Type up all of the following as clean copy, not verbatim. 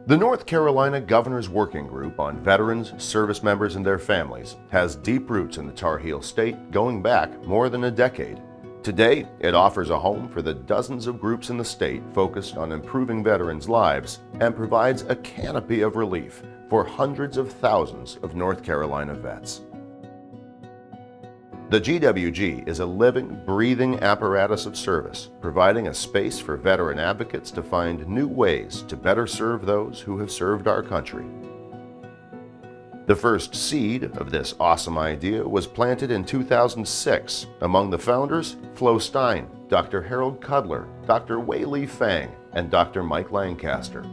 The North Carolina Governor's Working Group on Veterans, Service Members, and their Families has deep roots in the Tar Heel State going back more than a decade. Today, it offers a home for the dozens of groups in the state focused on improving veterans' lives and provides a canopy of relief for hundreds of thousands of North Carolina vets. The GWG is a living, breathing apparatus of service, providing a space for veteran advocates to find new ways to better serve those who have served our country. The first seed of this awesome idea was planted in 2006 among the founders Flo Stein, Dr. Harold Cudler, Dr. Wei-Lee Fang, and Dr. Mike Lancaster.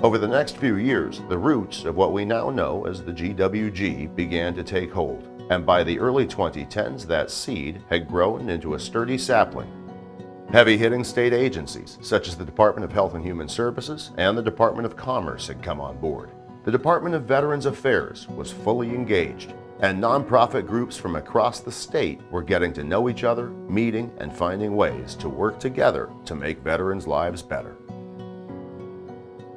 Over the next few years, the roots of what we now know as the GWG began to take hold, and by the early 2010s that seed had grown into a sturdy sapling. Heavy-hitting state agencies such as the Department of Health and Human Services and the Department of Commerce had come on board. The Department of Veterans Affairs was fully engaged, and nonprofit groups from across the state were getting to know each other, meeting, and finding ways to work together to make veterans' lives better.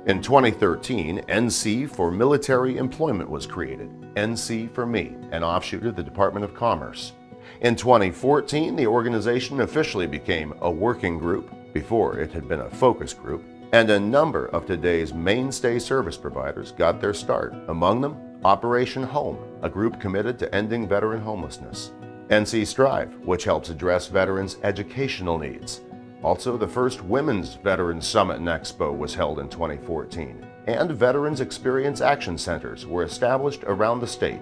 In 2013, NC for Military Employment was created, NC for Me, an offshoot of the Department of Commerce. In 2014, the organization officially became a working group, before it had been a focus group, and a number of today's mainstay service providers got their start, among them Operation Home, a group committed to ending veteran homelessness, NC Strive, which helps address veterans' educational needs. Also, the first Women's Veterans Summit and Expo was held in 2014, and Veterans Experience Action Centers were established around the state.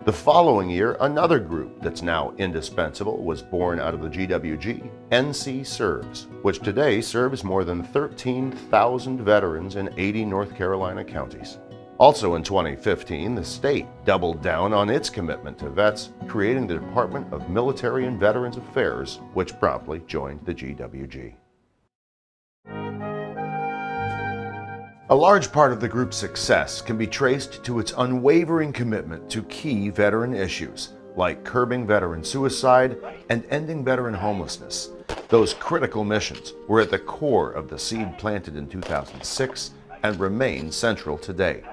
The following year, another group that's now indispensable was born out of the GWG, NC Serves, which today serves more than 13,000 veterans in 80 North Carolina counties. Also in 2015, the state doubled down on its commitment to vets, creating the Department of Military and Veterans Affairs, which promptly joined the GWG. A large part of the group's success can be traced to its unwavering commitment to key veteran issues, like curbing veteran suicide and ending veteran homelessness. Those critical missions were at the core of the seed planted in 2006 and remain central today.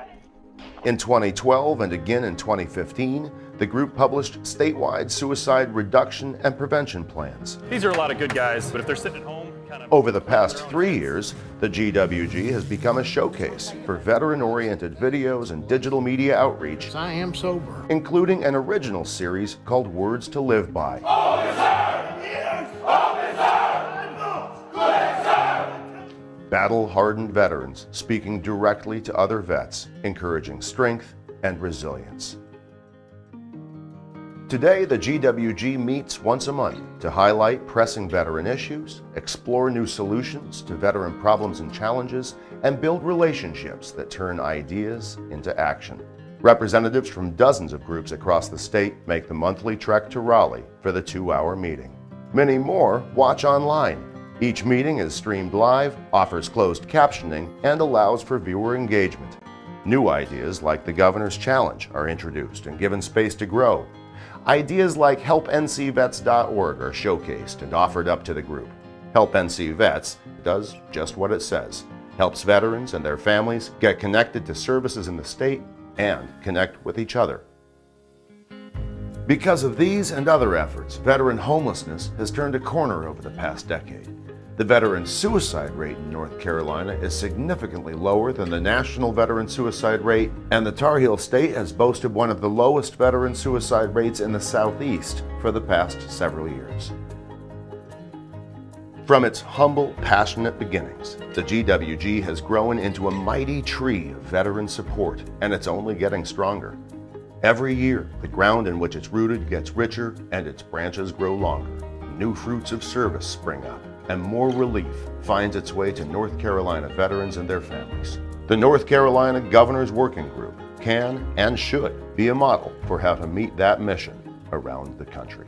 In 2012 and again in 2015, the group published statewide suicide reduction and prevention plans. These are a lot of good guys, but if they're sitting at home, Over the past 3 years, the GWG has become a showcase for veteran-oriented videos and digital media outreach. I am sober. Including an original series called Words to Live By. Battle-hardened veterans speaking directly to other vets, encouraging strength and resilience. Today, the GWG meets once a month to highlight pressing veteran issues, explore new solutions to veteran problems and challenges, and build relationships that turn ideas into action. Representatives from dozens of groups across the state make the monthly trek to Raleigh for the 2-hour meeting. Many more watch online. Each meeting is streamed live, offers closed captioning, and allows for viewer engagement. New ideas like the Governor's Challenge are introduced and given space to grow. Ideas like helpncvets.org are showcased and offered up to the group. Help NC Vets does just what it says, helps veterans and their families get connected to services in the state and connect with each other. Because of these and other efforts, veteran homelessness has turned a corner over the past decade. The veteran suicide rate in North Carolina is significantly lower than the national veteran suicide rate, and the Tar Heel State has boasted one of the lowest veteran suicide rates in the Southeast for the past several years. From its humble, passionate beginnings, the GWG has grown into a mighty tree of veteran support, and it's only getting stronger. Every year, the ground in which it's rooted gets richer and its branches grow longer. New fruits of service spring up, and more relief finds its way to North Carolina veterans and their families. The North Carolina Governor's Working Group can and should be a model for how to meet that mission around the country.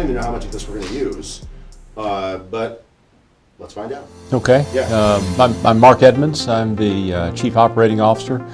even know how much of this we're going to use, but let's find out. Okay. Yeah. I'm Mark Edmonds. I'm the Chief Operating Officer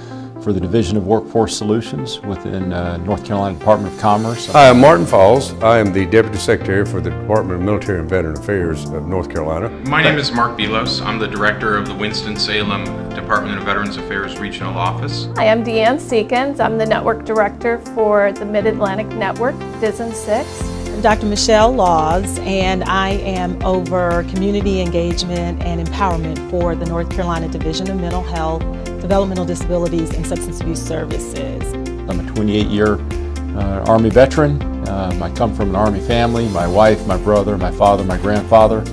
for the Division of Workforce Solutions within North Carolina Department of Commerce. Hi, I'm Martin Falls. I am the Deputy Secretary for the Department of Military and Veteran Affairs of North Carolina. My name is Mark Belos. I'm the Director of the Winston-Salem Department of Veterans Affairs Regional Office. Hi, I'm Deanne Seekins. I'm the Network Director for the Mid-Atlantic Network, DISN 6. I'm Dr. Michelle Laws, and I am over community engagement and empowerment for the North Carolina Division of Mental Health, Developmental Disabilities, and Substance Abuse Services. I'm a 28-year Army veteran. I come from an Army family. My wife, my brother, my father, my grandfather.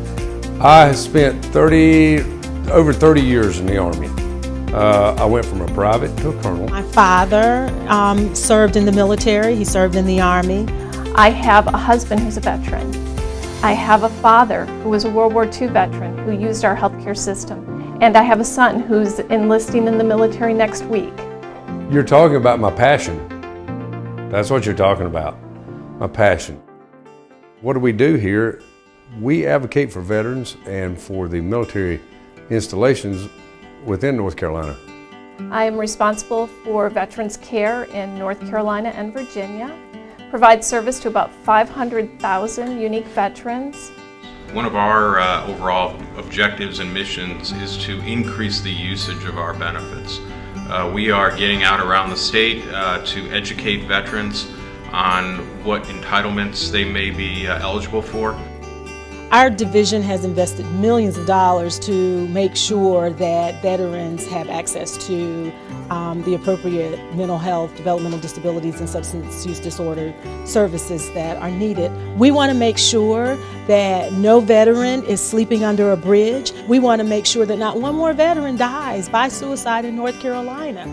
I spent over 30 years in the Army. I went from a private to a colonel. My father served in the military. He served in the Army. I have a husband who's a veteran. I have a father who was a World War II veteran who used our healthcare system. And I have a son who's enlisting in the military next week. You're talking about my passion. That's what you're talking about, my passion. What do we do here? We advocate for veterans and for the military installations within North Carolina. I am responsible for veterans care in North Carolina and Virginia, provide service to about 500,000 unique veterans. One of our overall objectives and missions is to increase the usage of our benefits. We are getting out around the state to educate veterans on what entitlements they may be eligible for. Our division has invested millions of dollars to make sure that veterans have access to the appropriate mental health, developmental disabilities, and substance use disorder services that are needed. We want to make sure that no veteran is sleeping under a bridge. We want to make sure that not one more veteran dies by suicide in North Carolina.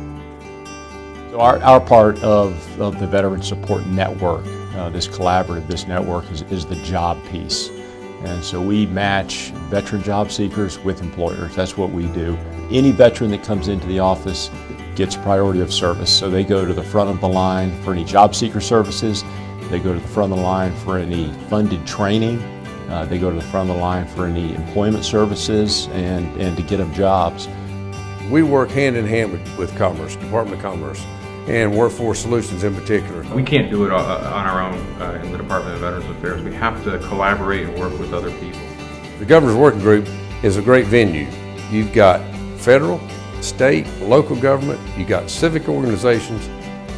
So our part of the Veteran Support Network, this collaborative, this network is the job piece. And so we match veteran job seekers with employers. That's what we do. Any veteran that comes into the office gets priority of service. So they go to the front of the line for any job seeker services. They go to the front of the line for any funded training. They go to the front of the line for any employment services and to get them jobs. We work hand in hand with Commerce, Department of Commerce, and Workforce Solutions in particular. We can't do it on our own in the Department of Veterans Affairs. We have to collaborate and work with other people. The Governor's Working Group is a great venue. You've got federal, state, local government, you've got civic organizations,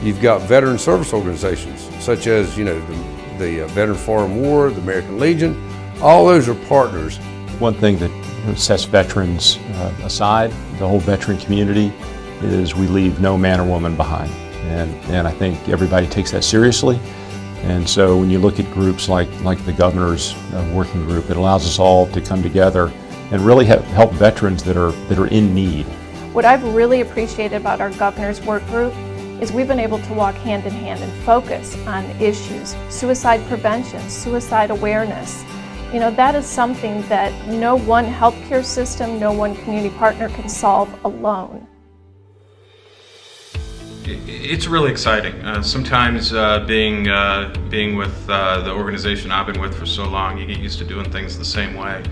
you've got veteran service organizations, such as, the Veteran Foreign War, the American Legion. All those are partners. One thing that sets veterans aside, the whole veteran community, is we leave no man or woman behind. And I think everybody takes that seriously. And so when you look at groups like the Governor's Working Group, it allows us all to come together and really help veterans that are in need. What I've really appreciated about our Governor's Work Group is we've been able to walk hand in hand and focus on issues, suicide prevention, suicide awareness. That is something that no one healthcare system, no one community partner can solve alone. It's really exciting. Sometimes being with the organization I've been with for so long, you get used to doing things the same way.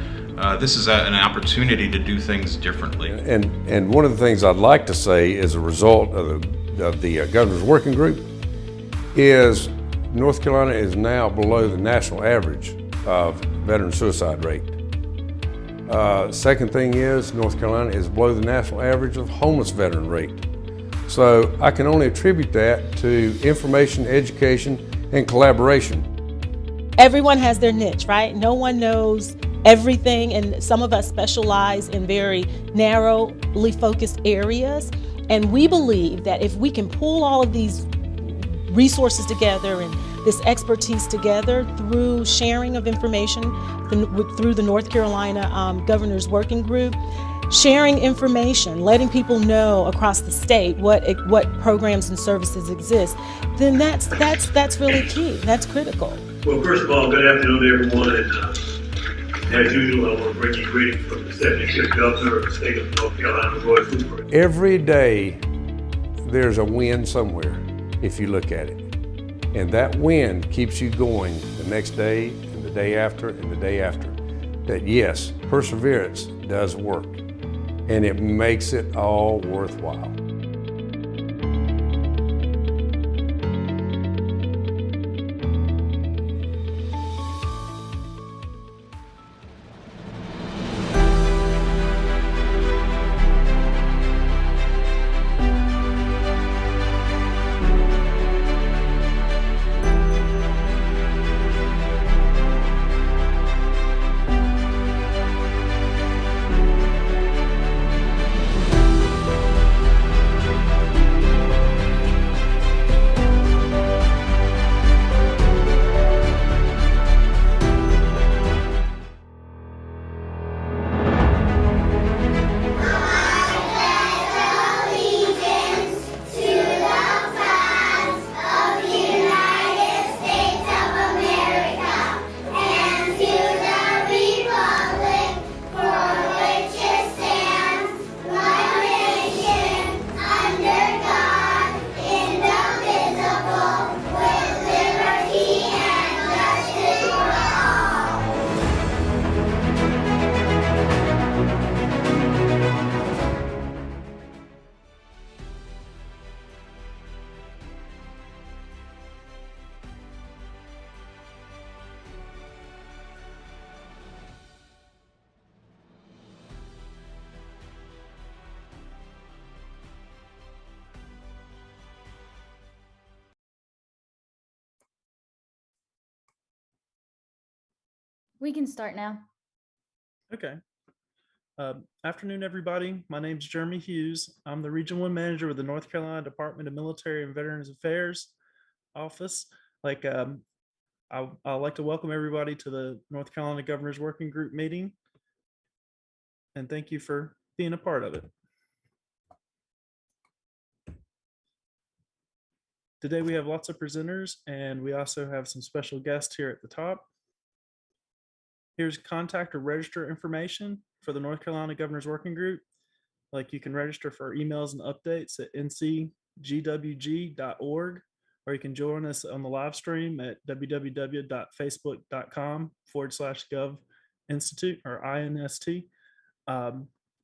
This is an opportunity to do things differently. And one of the things I'd like to say as a result of the Governor's Working Group is North Carolina is now below the national average of veteran suicide rate. Second thing is North Carolina is below the national average of homeless veteran rate. So I can only attribute that to information, education, and collaboration. Everyone has their niche, right? No one knows everything, and some of us specialize in very narrowly focused areas. And we believe that if we can pull all of these resources together and this expertise together through sharing of information through the North Carolina Governor's Working Group, sharing information, letting people know across the state what programs and services exist, then that's really key. That's critical. Well, first of all, good afternoon, everyone. And as usual, I want to bring you greetings from the 75th Governor of the state of North Carolina, Roy Cooper. Every day, there's a win somewhere, if you look at it. And that win keeps you going the next day, day after and the day after that yes, perseverance does work, and it makes it all worthwhile. We can start now. Okay. Afternoon, everybody. My name is Jeremy Hughes. I'm the Region 1 Manager with the North Carolina Department of Military and Veterans Affairs Office. I'd like to welcome everybody to the North Carolina Governor's Working Group meeting. And thank you for being a part of it. Today we have lots of presenters, and we also have some special guests here at the top. Here's contact or register information for the North Carolina Governor's Working Group. Like, you can register for emails and updates at ncgwg.org, or you can join us on the live stream at www.facebook.com/govinstitute or INST.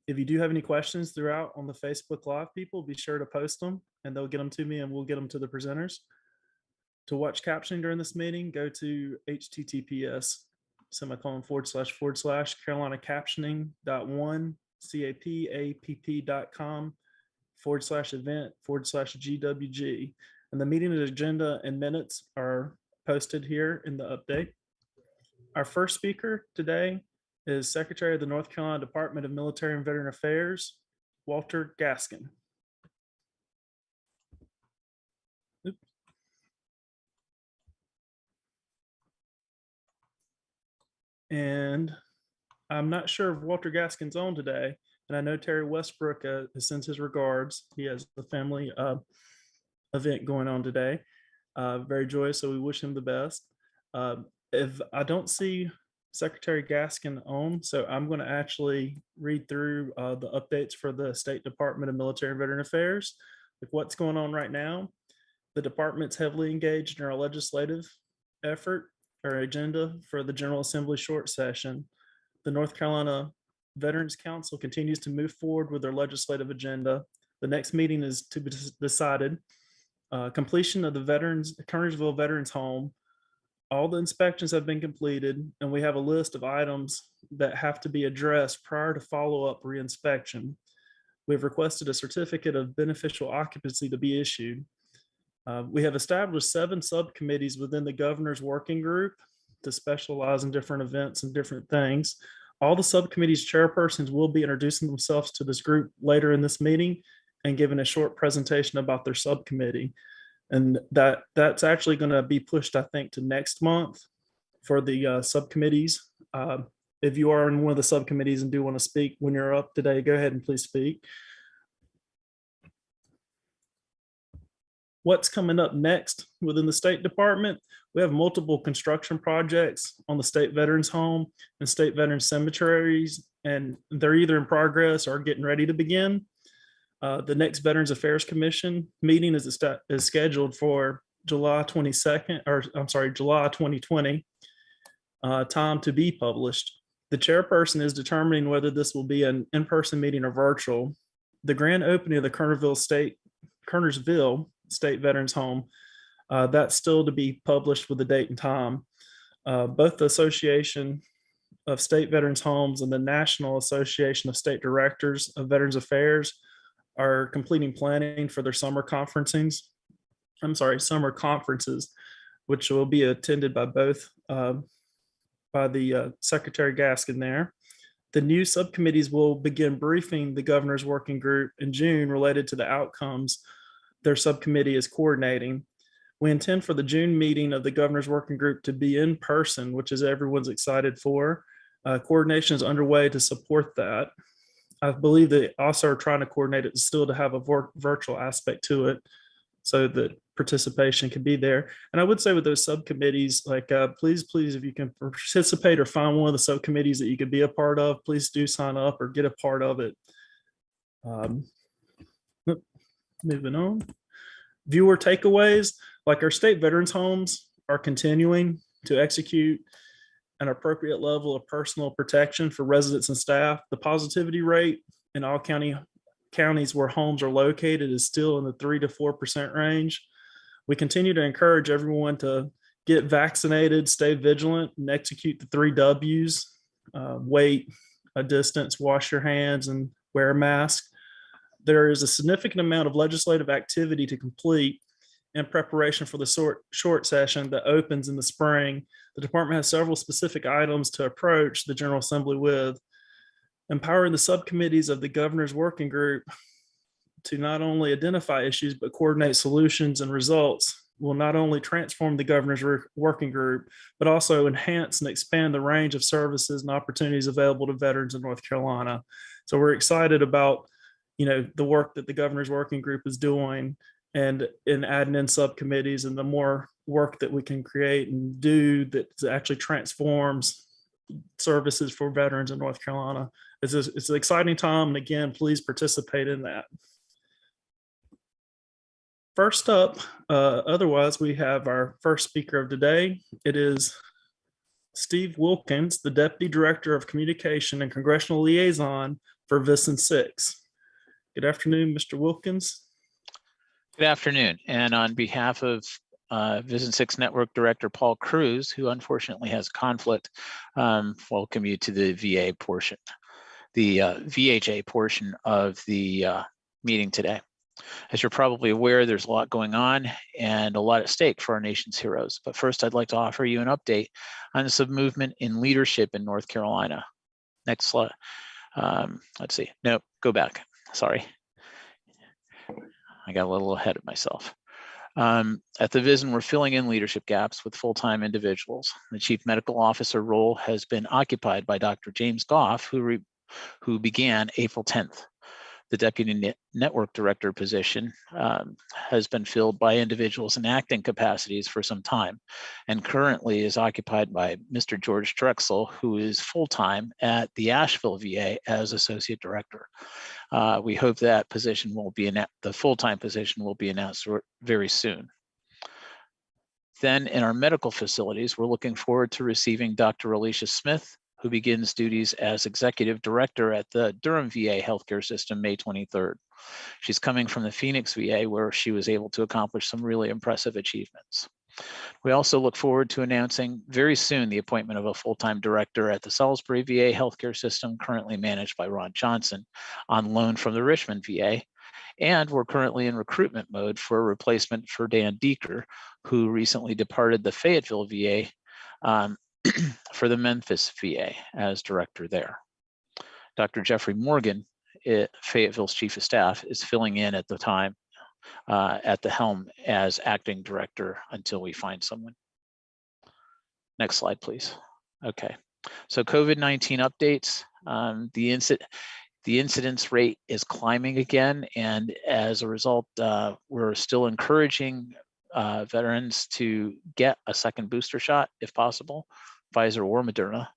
If you do have any questions throughout on the Facebook Live, people, be sure to post them and they'll get them to me and we'll get them to the presenters. To watch captioning during this meeting, go to https://carolinaCaptioning.1capp.com/event/GWG. And the meeting agenda and minutes are posted here in the update. Our first speaker today is Secretary of the North Carolina Department of Military and Veteran Affairs, Walter Gaskin. Oops. And I'm not sure if Walter Gaskin's on today, and I know Terry Westbrook sends his regards. He has the family event going on today. Very joyous, so we wish him the best. If I don't see Secretary Gaskin on, so I'm going to actually read through the updates for the State Department of Military and Veteran Affairs. Like, what's going on right now? The department's heavily engaged in our legislative effort or agenda for the General Assembly short session. The North Carolina Veterans Council continues to move forward with their legislative agenda. The next meeting is to be decided. Completion of the Kernersville Veterans Home. All the inspections have been completed, and we have a list of items that have to be addressed prior to follow-up re-inspection. We've requested a certificate of beneficial occupancy to be issued. We have established 7 subcommittees within the governor's working group to specialize in different events and different things. All the subcommittees chairpersons will be introducing themselves to this group later in this meeting and giving a short presentation about their subcommittee. And that's actually going to be pushed, I think, to next month for the subcommittees. If you are in one of the subcommittees and do want to speak when you're up today, go ahead and please speak. What's coming up next within the State Department? We have multiple construction projects on the State Veterans Home and State Veterans Cemeteries, and they're either in progress or getting ready to begin. The next Veterans Affairs Commission meeting is scheduled for July 22nd, or I'm sorry, July 2020. time to be published. The chairperson is determining whether this will be an in-person meeting or virtual. The grand opening of the Kernersville State Veterans Home, that's still to be published with the date and time. Both the Association of State Veterans Homes and the National Association of State Directors of Veterans Affairs are completing planning for their summer conferences, which will be attended by both by the Secretary Gaskin there. The new subcommittees will begin briefing the governor's working group in June related to the outcomes their subcommittee is coordinating. We intend for the June meeting of the governor's working group to be in person, which is everyone's excited for. Coordination is underway to support that. I believe they also are trying to coordinate it still to have a virtual aspect to it so that participation can be there. And I would say with those subcommittees, like please, if you can participate or find one of the subcommittees that you could be a part of, please do sign up or get a part of it. Moving on. Viewer takeaways, like our state veterans homes are continuing to execute an appropriate level of personal protection for residents and staff. The positivity rate in all counties where homes are located is still in the 3 to 4% range. We continue to encourage everyone to get vaccinated, stay vigilant, and execute the 3 W's, wait a distance, wash your hands, and wear a mask. There is a significant amount of legislative activity to complete in preparation for the short session that opens in the spring. The department has several specific items to approach the General Assembly with. Empowering the subcommittees of the governor's working group to not only identify issues, but coordinate solutions and results will not only transform the governor's working group, but also enhance and expand the range of services and opportunities available to veterans in North Carolina. So we're excited about, the work that the governor's working group is doing and in adding in subcommittees, and the more work that we can create and do that actually transforms services for veterans in North Carolina. It's an exciting time. And again, please participate in that. First up, otherwise, we have our first speaker of today. It is Steve Wilkins, the Deputy Director of Communication and Congressional Liaison for VISN 6. Good afternoon, Mr. Wilkins. Good afternoon. And on behalf of VISN 6 Network Director Paul Cruz, who unfortunately has conflict, welcome you to the VA portion, the VHA portion of the meeting today. As you're probably aware, there's a lot going on and a lot at stake for our nation's heroes. But first, I'd like to offer you an update on the movement in leadership in North Carolina. Next slide. Let's see. No, go back. Sorry. I got a little ahead of myself. At the VISN, we're filling in leadership gaps with full-time individuals. The Chief Medical Officer role has been occupied by Dr. James Goff, who began April 10th. The Deputy Network Director position has been filled by individuals in acting capacities for some time, and currently is occupied by Mr. George Drexel, who is full-time at the Asheville VA as Associate Director. We hope that position will be the full-time position will be announced very soon. Then in our medical facilities, we're looking forward to receiving Dr. Alicia Smith, who begins duties as Executive Director at the Durham VA Healthcare System May 23rd. She's coming from the Phoenix VA, where she was able to accomplish some really impressive achievements. We also look forward to announcing very soon the appointment of a full-time director at the Salisbury VA Healthcare System, currently managed by Ron Johnson, on loan from the Richmond VA. And we're currently in recruitment mode for a replacement for Dan Deeker, who recently departed the Fayetteville VA for the Memphis VA as director there. Dr. Jeffrey Morgan, Fayetteville's Chief of Staff, is filling in at the time at the helm as acting director until we find someone. Next slide, please. Okay, so COVID-19 updates. The incidence rate is climbing again, and as a result, we're still encouraging veterans to get a second booster shot if possible, Pfizer or Moderna,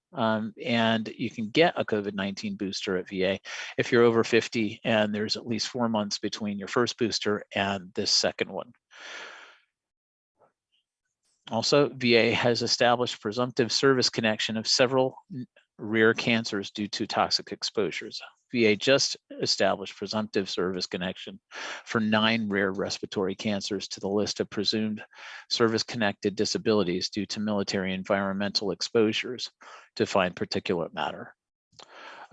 and you can get a COVID-19 booster at VA if you're over 50 and there's at least 4 months between your first booster and this second one. Also, VA has established presumptive service connection of several rare cancers due to toxic exposures. VA just established presumptive service connection for 9 rare respiratory cancers to the list of presumed service-connected disabilities due to military environmental exposures to fine particulate matter.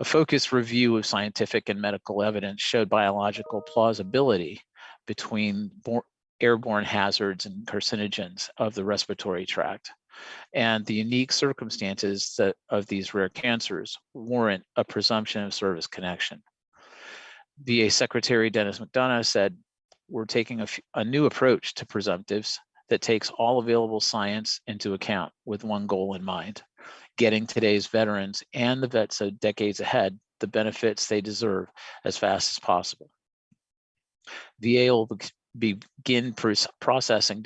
A focused review of scientific and medical evidence showed biological plausibility between airborne hazards and carcinogens of the respiratory tract, and the unique circumstances of these rare cancers warrant a presumption of service connection. VA Secretary Dennis McDonough said, "We're taking a new approach to presumptives that takes all available science into account with one goal in mind, getting today's veterans and the vets of decades ahead the benefits they deserve as fast as possible." VA will begin processing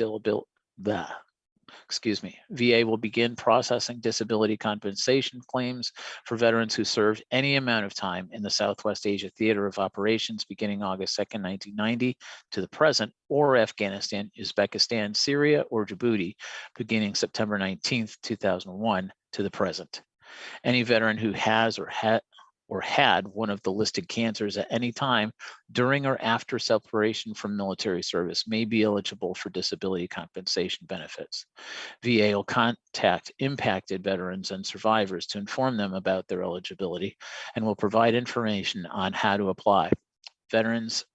VA will begin processing disability compensation claims for veterans who served any amount of time in the Southwest Asia Theater of Operations beginning August 2nd, 1990 to the present, or Afghanistan, Uzbekistan, Syria, or Djibouti beginning September 19th, 2001 to the present. Any veteran who has or had one of the listed cancers at any time during or after separation from military service may be eligible for disability compensation benefits. VA will contact impacted veterans and survivors to inform them about their eligibility and will provide information on how to apply. Veterans,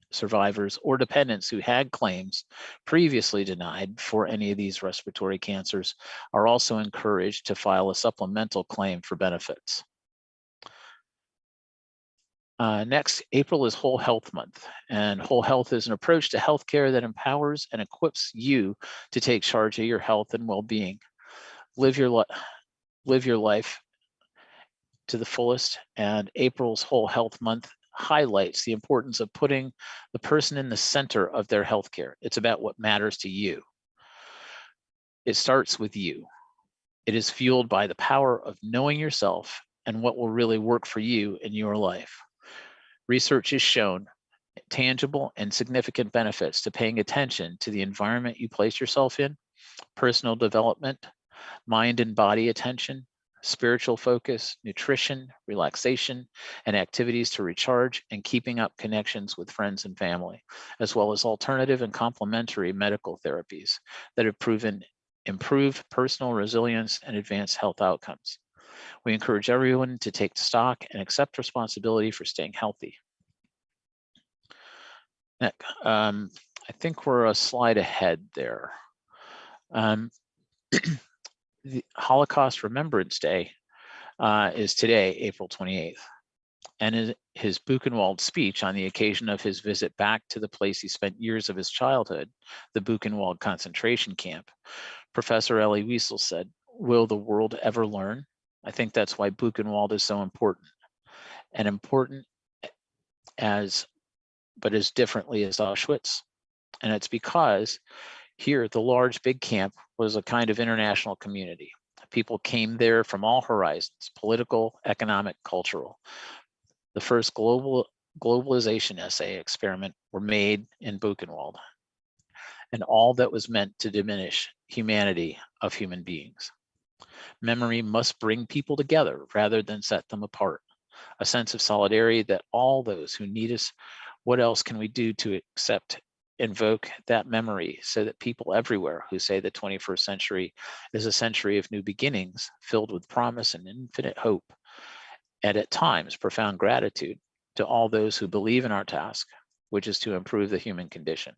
survivors, or dependents who had claims previously denied for any of these respiratory cancers are also encouraged to file a supplemental claim for benefits. Next, April is Whole Health Month, and Whole Health is an approach to healthcare that empowers and equips you to take charge of your health and well-being. Live your life to the fullest, and April's Whole Health Month highlights the importance of putting the person in the center of their healthcare. It's about what matters to you. It starts with you. It is fueled by the power of knowing yourself and what will really work for you in your life. Research has shown tangible and significant benefits to paying attention to the environment you place yourself in, personal development, mind and body attention, spiritual focus, nutrition, relaxation, and activities to recharge, and keeping up connections with friends and family, as well as alternative and complementary medical therapies that have proven improved personal resilience and advanced health outcomes. We encourage everyone to take stock and accept responsibility for staying healthy. Next, I think we're a slide ahead there. The Holocaust Remembrance Day is today, April 28th. And in his Buchenwald speech on the occasion of his visit back to the place he spent years of his childhood, the Buchenwald concentration camp, Professor Elie Wiesel said, "Will the world ever learn? I think that's why Buchenwald is so important, and important but as differently as Auschwitz. And it's because here, the large big camp was a kind of international community. People came there from all horizons, political, economic, cultural. The first globalization essay experiment were made in Buchenwald, and all that was meant to diminish humanity of human beings. Memory must bring people together rather than set them apart. A sense of solidarity that all those who need us, what else can we do to invoke that memory so that people everywhere who say the 21st century is a century of new beginnings, filled with promise and infinite hope, and at times profound gratitude to all those who believe in our task, which is to improve the human condition."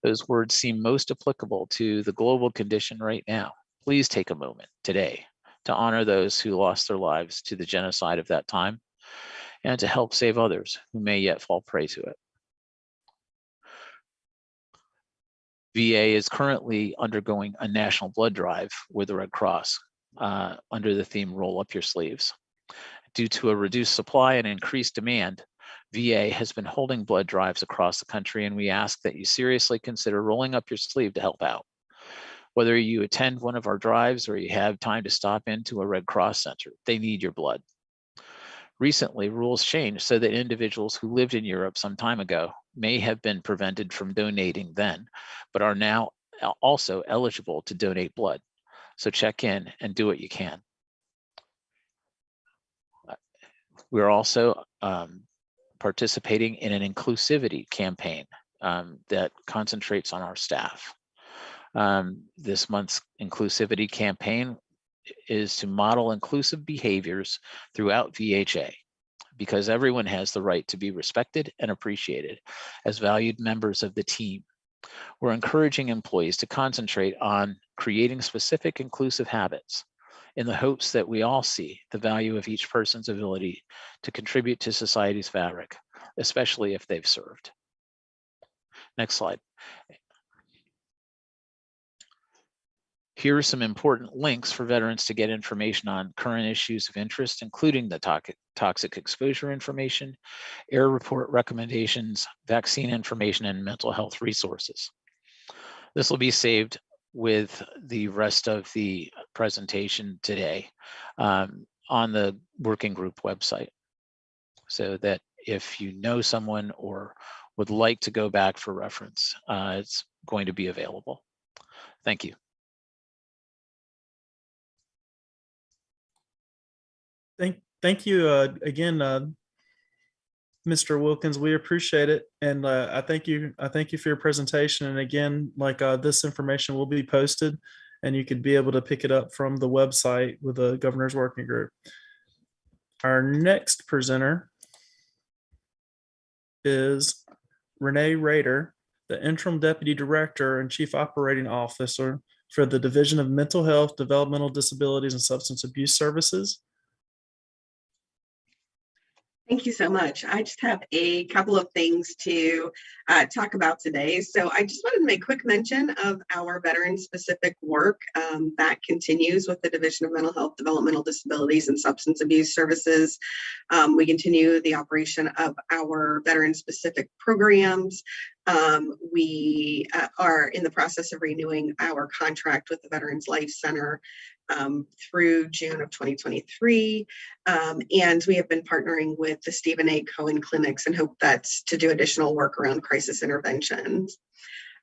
Those words seem most applicable to the global condition right now. Please take a moment today to honor those who lost their lives to the genocide of that time and to help save others who may yet fall prey to it. VA is currently undergoing a national blood drive with the Red Cross under the theme Roll Up Your Sleeves. Due to a reduced supply and increased demand, VA has been holding blood drives across the country, and we ask that you seriously consider rolling up your sleeve to help out. Whether you attend one of our drives or you have time to stop into a Red Cross center, they need your blood. Recently, rules changed so that individuals who lived in Europe some time ago may have been prevented from donating then, but are now also eligible to donate blood. So check in and do what you can. We're also participating in an inclusivity campaign that concentrates on our staff. This month's inclusivity campaign is to model inclusive behaviors throughout VHA, because everyone has the right to be respected and appreciated as valued members of the team. We're encouraging employees to concentrate on creating specific inclusive habits in the hopes that we all see the value of each person's ability to contribute to society's fabric, especially if they've served. Next slide. Here are some important links for veterans to get information on current issues of interest, including the toxic exposure information, air report recommendations, vaccine information, and mental health resources. This will be saved with the rest of the presentation today on the working group website, so that if you know someone or would like to go back for reference, it's going to be available. Thank you. Thank you again, Mr. Wilkins. We appreciate it, and I thank you for your presentation. And again, this information will be posted, and you could be able to pick it up from the website with the Governor's Working Group. Our next presenter is Renee Rader, the Interim Deputy Director and Chief Operating Officer for the Division of Mental Health, Developmental Disabilities, and Substance Abuse Services. Thank you so much. I just have a couple of things to talk about today. So I just wanted to make quick mention of our veteran-specific work that continues with the Division of Mental Health, Developmental Disabilities, and Substance Abuse Services. We continue the operation of our veteran-specific programs. We are in the process of renewing our contract with the Veterans Life Center through June of 2023. And we have been partnering with the Stephen A. Cohen clinics and hope that's to do additional work around crisis interventions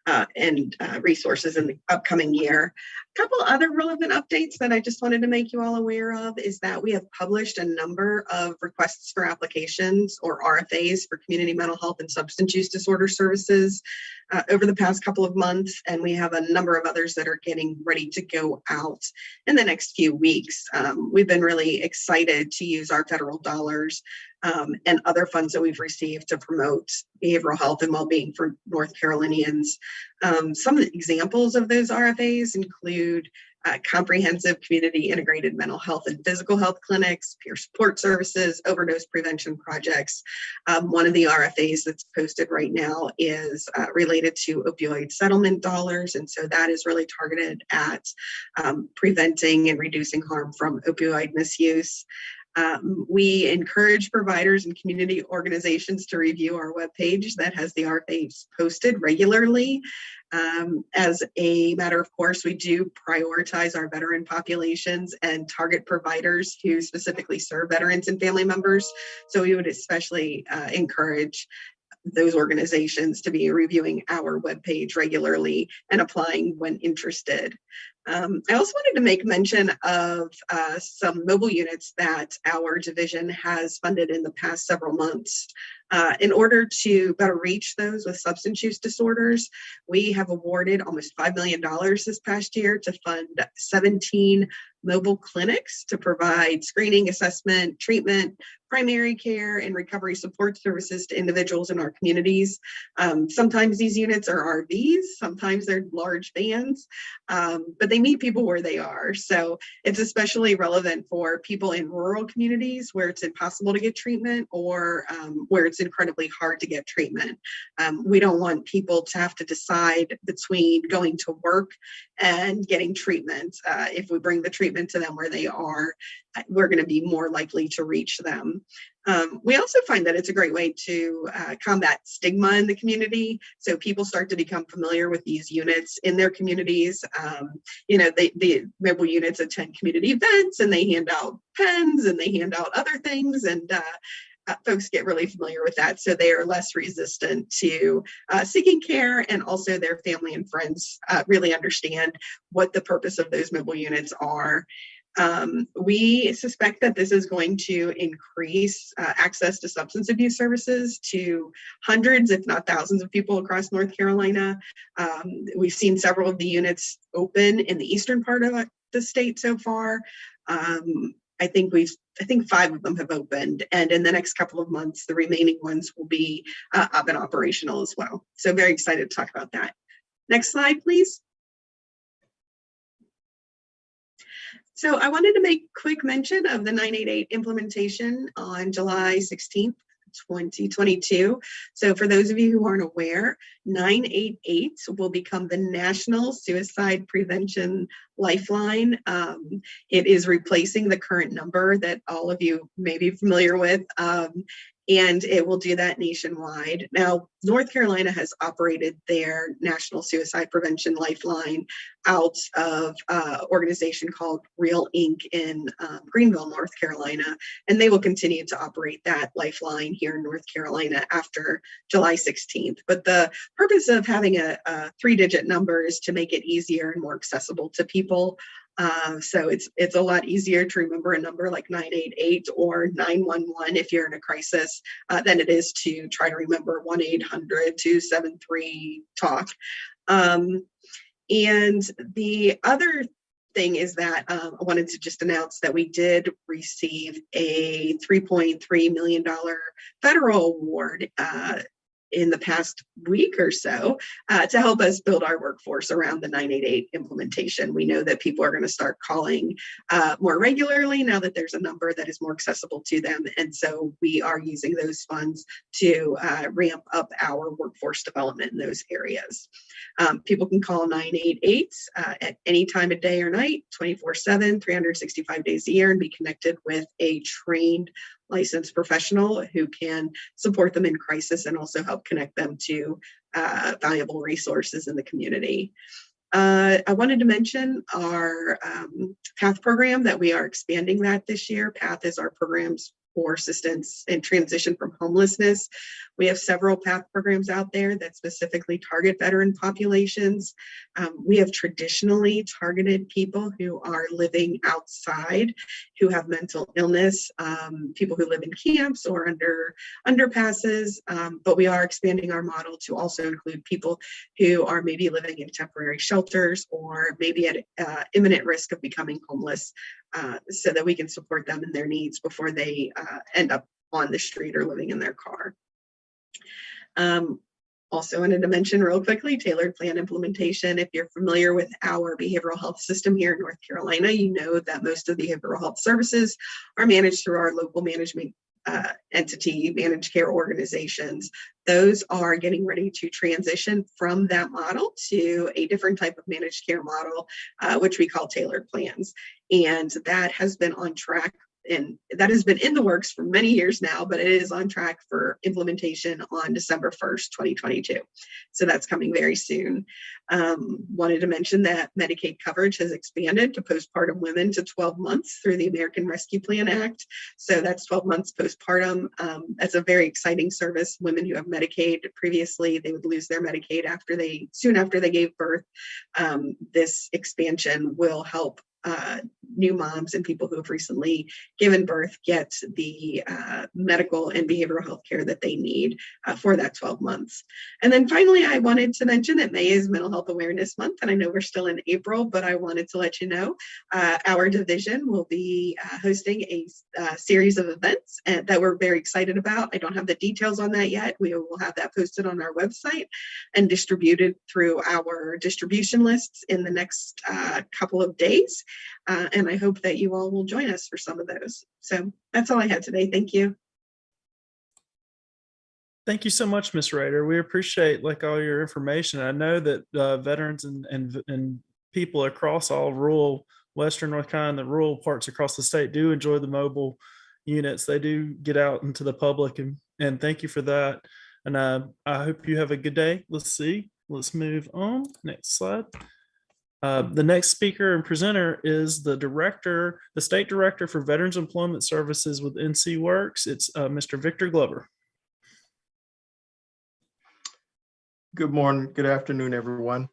and resources in the upcoming year. A couple other relevant updates that I just wanted to make you all aware of is that we have published a number of requests for applications, or RFAs, for community mental health and substance use disorder services over the past couple of months, and we have a number of others that are getting ready to go out in the next few weeks. We've been really excited to use our federal dollars and other funds that we've received to promote behavioral health and well-being for North Carolinians. Some examples of those RFAs include comprehensive community integrated mental health and physical health clinics, peer support services, overdose prevention projects. One of the RFAs that's posted right now is related to opioid settlement dollars. And so that is really targeted at preventing and reducing harm from opioid misuse. We encourage providers and community organizations to review our webpage that has the RFAs posted regularly. As a matter of course, we do prioritize our veteran populations and target providers who specifically serve veterans and family members. So we would especially encourage those organizations to be reviewing our webpage regularly and applying when interested. I also wanted to make mention of some mobile units that our division has funded in the past several months. In order to better reach those with substance use disorders, we have awarded almost $5 million this past year to fund 17 mobile clinics to provide screening, assessment, treatment, primary care, and recovery support services to individuals in our communities. Sometimes these units are RVs, sometimes they're large vans, but they meet people where they are. So it's especially relevant for people in rural communities where it's impossible to get treatment, or where it's incredibly hard to get treatment. We don't want people to have to decide between going to work and getting treatment. If we bring the treatment to them where they are, we're going to be more likely to reach them. We also find that it's a great way to combat stigma in the community. So people start to become familiar with these units in their communities. The mobile units attend community events and they hand out pens and they hand out other things. And folks get really familiar with that, so they are less resistant to seeking care, and also their family and friends really understand what the purpose of those mobile units are. We suspect that this is going to increase access to substance abuse services to hundreds, if not thousands, of people across North Carolina. We've seen several of the units open in the eastern part of the state so far. I think 5 of them have opened, and in the next couple of months, the remaining ones will be up and operational as well. So very excited to talk about that. Next slide, please. So I wanted to make quick mention of the 988 implementation on July 16th, 2022. So for those of you who aren't aware, 988 will become the National Suicide Prevention Lifeline. It is replacing the current number that all of you may be familiar with. And it will do that nationwide. Now, North Carolina has operated their National Suicide Prevention Lifeline out of an organization called Real Inc. in Greenville, North Carolina, and they will continue to operate that lifeline here in North Carolina after July 16th. But the purpose of having a 3-digit number is to make it easier and more accessible to people. So it's a lot easier to remember a number like 988 or 911 if you're in a crisis than it is to try to remember 1-800-273-TALK. And the other thing is that I wanted to just announce that we did receive a $3.3 million federal award in the past week or so to help us build our workforce around the 988 implementation. We know that people are going to start calling more regularly now that there's a number that is more accessible to them. And so we are using those funds to ramp up our workforce development in those areas. People can call 988 at any time of day or night, 24/7, 365 days a year, and be connected with a trained licensed professional who can support them in crisis and also help connect them to valuable resources in the community. I wanted to mention our PATH program, that we are expanding that this year. PATH is our programs for assistance in transition from homelessness. We have several PATH programs out there that specifically target veteran populations. We have traditionally targeted people who are living outside, who have mental illness, people who live in camps or under underpasses, but we are expanding our model to also include people who are maybe living in temporary shelters or maybe at imminent risk of becoming homeless, so that we can support them in their needs before they end up on the street or living in their car. Also wanted to mention real quickly, tailored plan implementation. If you're familiar with our behavioral health system here in North Carolina, you know that most of the behavioral health services are managed through our local management entity, managed care organizations. Those are getting ready to transition from that model to a different type of managed care model, which we call tailored plans. And that has been on track, and that has been in the works for many years now, but it is on track for implementation on December 1st, 2022. So that's coming very soon. Wanted to mention that Medicaid coverage has expanded to postpartum women to 12 months through the American Rescue Plan Act. So that's 12 months postpartum. That's a very exciting service. Women who have Medicaid previously, they would lose their Medicaid soon after they gave birth. This expansion will help new moms and people who have recently given birth get the medical and behavioral health care that they need for that 12 months. And then finally, I wanted to mention that May is Mental Health Awareness Month, and I know we're still in April, but I wanted to let you know our division will be hosting a series of events that we're very excited about. I don't have the details on that yet. We will have that posted on our website and distributed through our distribution lists in the next couple of days. And I hope that you all will join us for some of those. So that's all I had today. Thank you. Thank you so much, Ms. Rader. We appreciate all your information. I know that veterans and people across all rural Western North Carolina, the rural parts across the state do enjoy the mobile units. They do get out into the public, and thank you for that. And I hope you have a good day. Let's see. Let's move on. Next slide. The next speaker and presenter is the state director for Veterans Employment Services with NC Works. It's Mr. Victor Glover. Good morning, good afternoon, everyone.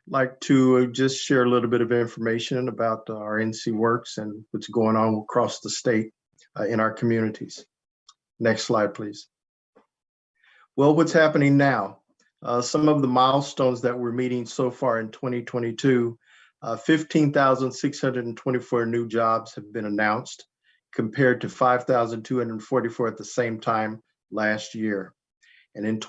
Like to just share a little bit of information about our NC Works and what's going on across the state in our communities. Next slide, please. Well, what's happening now? Some of the milestones that we're meeting so far in 2022, 15,624 new jobs have been announced compared to 5,244 at the same time last year. And in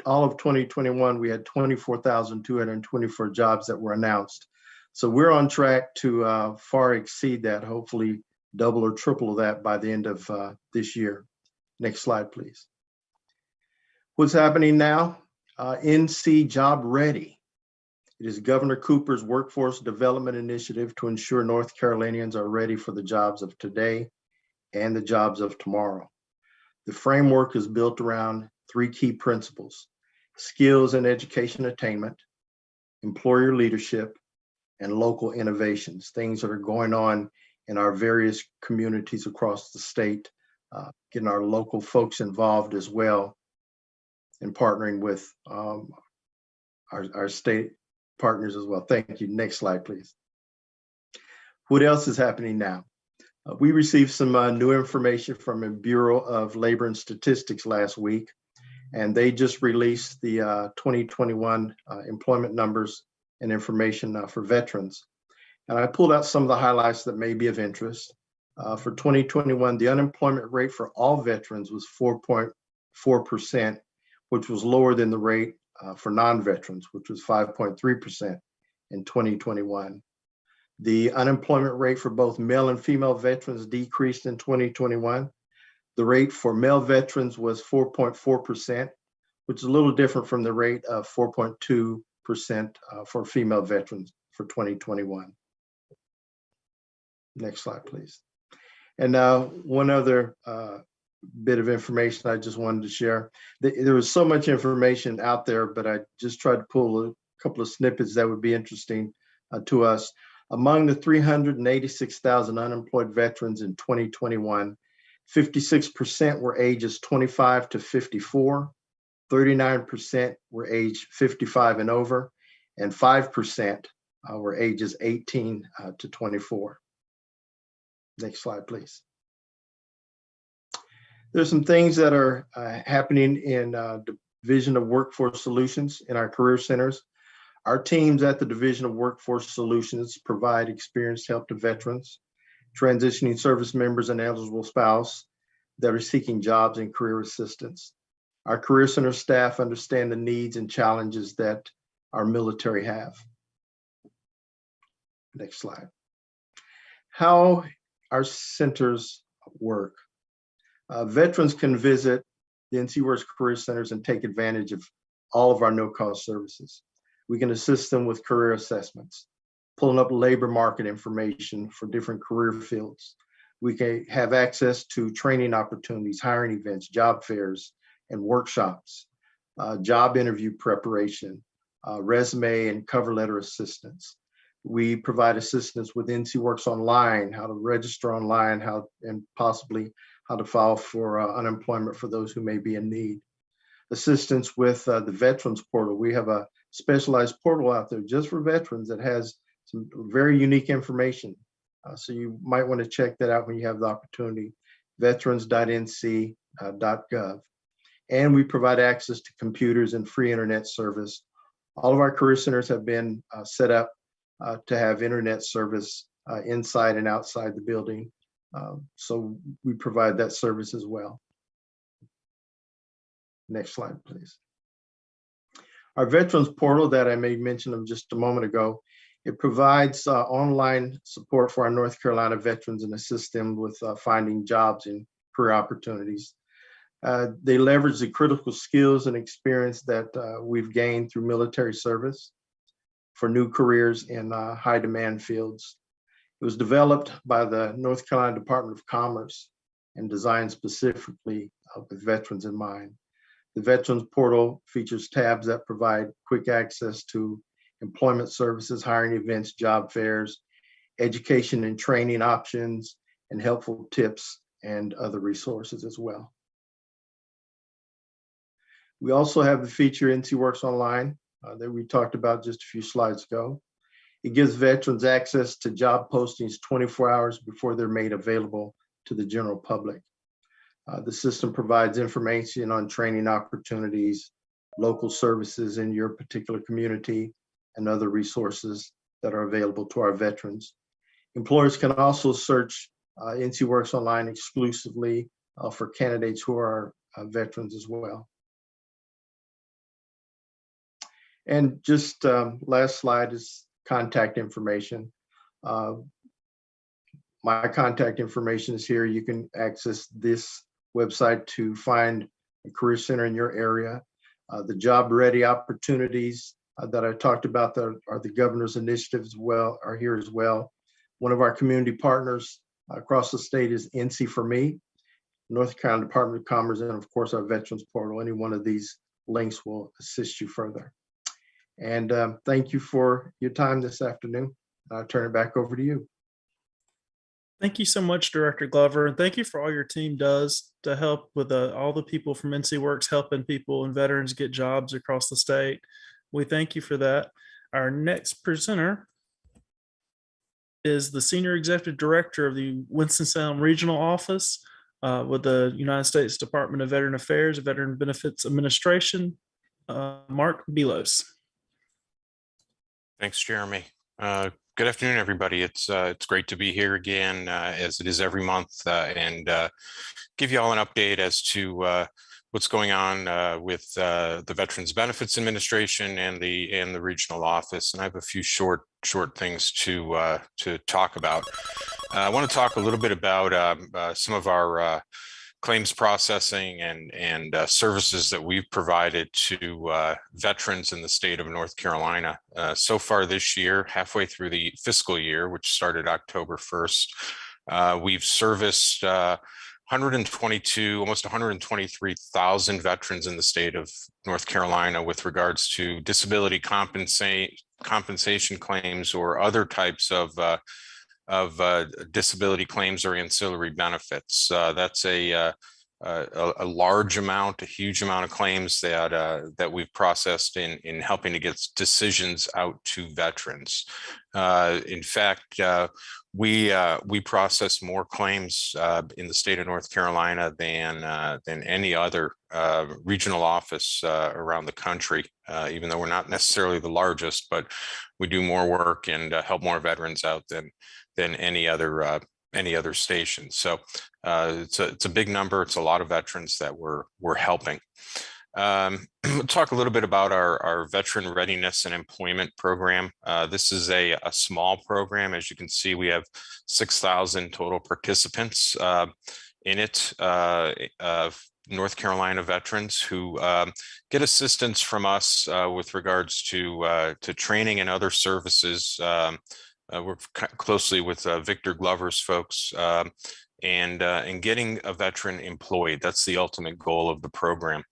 all of 2021, we had 24,224 jobs that were announced. So we're on track to far exceed that, hopefully double or triple that by the end of this year. Next slide, please. What's happening now? NC Job Ready. It is Governor Cooper's workforce development initiative to ensure North Carolinians are ready for the jobs of today and the jobs of tomorrow. The framework is built around 3 key principles: skills and education attainment, employer leadership, and local innovations, things that are going on in our various communities across the state, getting our local folks involved as well, and partnering with our state partners as well. Thank you. Next slide, please. What else is happening now? We received some new information from the Bureau of Labor and Statistics last week, and they just released the 2021 employment numbers and information for veterans. And I pulled out some of the highlights that may be of interest. For 2021, the unemployment rate for all veterans was 4.4%, which was lower than the rate for non-veterans, which was 5.3% in 2021. The unemployment rate for both male and female veterans decreased in 2021. The rate for male veterans was 4.4%, which is a little different from the rate of 4.2% for female veterans for 2021. Next slide, please. And now one other bit of information I just wanted to share. There was so much information out there, but I just tried to pull a couple of snippets that would be interesting to us. Among the 386,000 unemployed veterans in 2021, 56% were ages 25 to 54, 39% were age 55 and over, and 5% were ages 18 to 24. Next slide, please. There's some things that are happening in Division of Workforce Solutions in our career centers. Our teams at the Division of Workforce Solutions provide experienced help to veterans, transitioning service members, and eligible spouse that are seeking jobs and career assistance. Our career center staff understand the needs and challenges that our military have. Next slide. How our centers work. Veterans can visit the NC Works Career Centers and take advantage of all of our no-cost services. We can assist them with career assessments, pulling up labor market information for different career fields. We can have access to training opportunities, hiring events, job fairs, and workshops, job interview preparation, resume and cover letter assistance. We provide assistance with NC Works Online, how to register online, and possibly how to file for unemployment for those who may be in need. Assistance with the Veterans Portal. We have a specialized portal out there just for veterans that has some very unique information. So you might want to check that out when you have the opportunity, veterans.nc.gov. And we provide access to computers and free internet service. All of our career centers have been set up to have internet service inside and outside the building. So we provide that service as well. Next slide, please. Our Veterans Portal that I made mention of just a moment ago, it provides online support for our North Carolina veterans and assists them with finding jobs and career opportunities. They leverage the critical skills and experience that we've gained through military service for new careers in high demand fields. It was developed by the North Carolina Department of Commerce and designed specifically with veterans in mind. The Veterans Portal features tabs that provide quick access to employment services, hiring events, job fairs, education and training options, and helpful tips and other resources as well. We also have the feature NC Works Online that we talked about just a few slides ago. It gives veterans access to job postings 24 hours before they're made available to the general public. The system provides information on training opportunities, local services in your particular community, and other resources that are available to our veterans. Employers can also search NC Works Online exclusively for candidates who are veterans as well. And just last slide is contact information. My contact information is here. You can access this website to find a career center in your area. The job ready opportunities that I talked about that are the governor's initiatives are here as well. One of our community partners across the state is NC for Me, North Carolina Department of Commerce, and of course our Veterans Portal. Any one of these links will assist you further. And thank you for your time this afternoon. I'll turn it back over to you. Thank you so much, Director Glover, and thank you for all your team does to help with all the people from NC Works helping people and veterans get jobs across the state. We thank you for that. Our next presenter is the Senior Executive Director of the Winston-Salem Regional Office with the United States Department of Veteran Affairs, Veteran Benefits Administration, Mark Belos. Thanks, Jeremy. Good afternoon, everybody. It's great to be here again, as it is every month, and give you all an update as to what's going on with the Veterans Benefits Administration and the regional office. And I have a few short things to talk about. I want to talk a little bit about some of our claims processing and services that we've provided to veterans in the state of North Carolina. So far this year, halfway through the fiscal year, which started October 1st, we've serviced 122, almost 123,000 veterans in the state of North Carolina with regards to disability compensation claims or other types of disability claims or ancillary benefits. That's a large amount, a huge amount of claims that we've processed in helping to get decisions out to veterans. In fact, we process more claims in the state of North Carolina than any other regional office around the country, even though we're not necessarily the largest, but we do more work and help more veterans out than any other station. So it's a big number. It's a lot of veterans that we're helping. We'll talk a little bit about our Veteran Readiness and Employment Program. This is a small program. As you can see, we have 6,000 total participants in it, North Carolina veterans who get assistance from us with regards to training and other services. Work closely with Victor Glover's folks and getting a veteran employed. That's the ultimate goal of the program.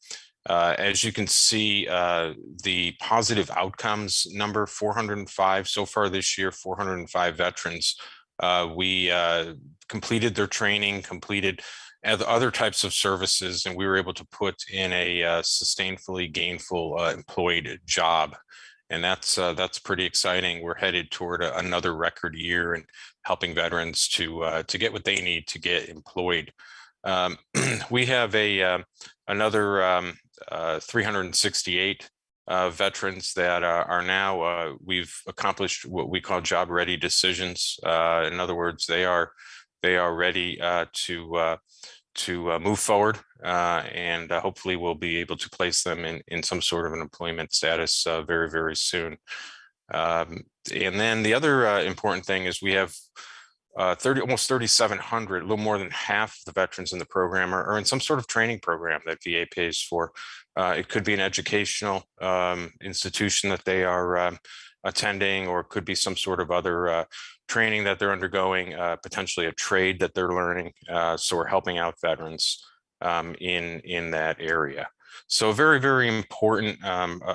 As you can see, the positive outcomes number, 405 so far this year, 405 veterans. We completed their training, completed other types of services, and we were able to put in a sustainably gainful employed job. And that's pretty exciting. We're headed toward another record year and helping veterans to get what they need to get employed. We have another 368 veterans that are now, we've accomplished what we call job ready decisions. In other words, they are ready to move forward, and hopefully we'll be able to place them in some sort of an employment status very, very soon. And then the other important thing is we have almost 3,700, a little more than half the veterans in the program are in some sort of training program that VA pays for. It could be an educational institution that they are attending, or it could be some sort of other training that they're undergoing, potentially a trade that they're learning. So we're helping out veterans in that area. So very, very important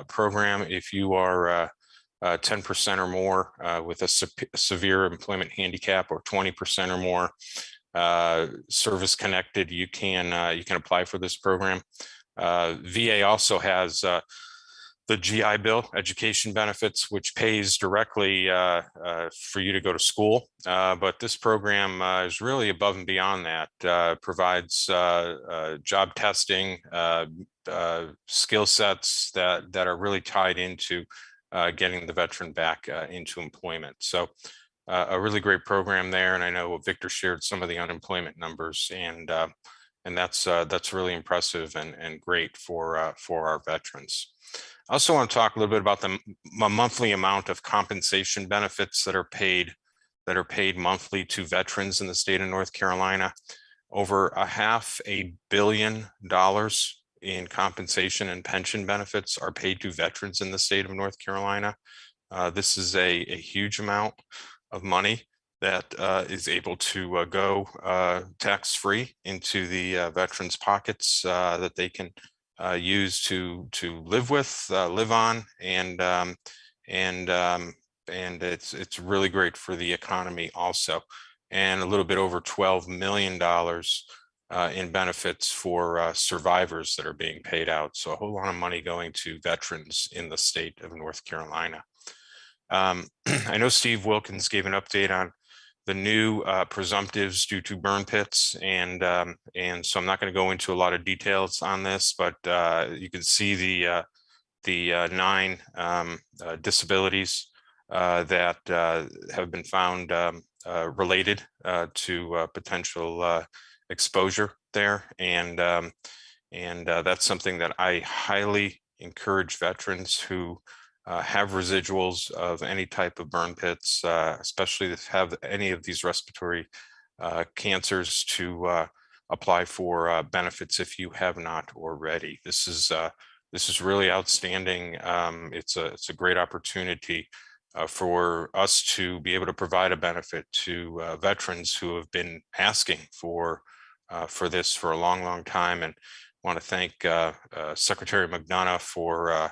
program. If you are 10% or more with a severe employment handicap, or 20% or more service connected, you can apply for this program. VA also has the GI Bill, education benefits, which pays directly for you to go to school. But this program is really above and beyond that, provides job testing, skill sets that are really tied into getting the veteran back into employment. So a really great program there. And I know Victor shared some of the unemployment numbers, and that's really impressive and great for our veterans. I also want to talk a little bit about the monthly amount of compensation benefits that are paid monthly to veterans in the state of North Carolina. Over $500 million in compensation and pension benefits are paid to veterans in the state of North Carolina. This is a huge amount of money that is able to go tax-free into the veterans' pockets that they can use to live with, live on, and it's really great for the economy also. And a little bit over $12 million in benefits for survivors that are being paid out. So a whole lot of money going to veterans in the state of North Carolina. I know Steve Wilkins gave an update on the new presumptives due to burn pits, and so I'm not going to go into a lot of details on this, but you can see the 9 disabilities that have been found related to potential exposure there, and that's something that I highly encourage veterans who have residuals of any type of burn pits, especially if have any of these respiratory cancers, to apply for benefits if you have not already. This is really outstanding. It's a great opportunity for us to be able to provide a benefit to veterans who have been asking for this for a long time. And I want to thank Secretary McDonough for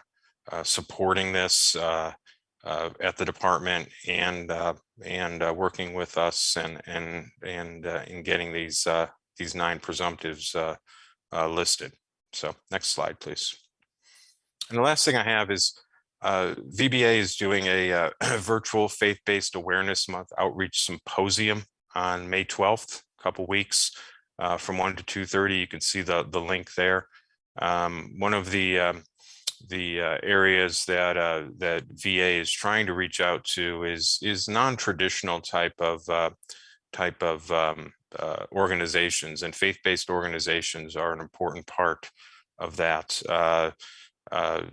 supporting this at the department, and working with us and in getting these 9 presumptives listed. So next slide, please. And the last thing I have is VBA is doing a virtual faith-based awareness month outreach symposium on May 12th, a couple weeks, from 1 to 2:30. You can see the link there. One of the areas that VA is trying to reach out to is non-traditional type of organizations, and faith-based organizations are an important part of that.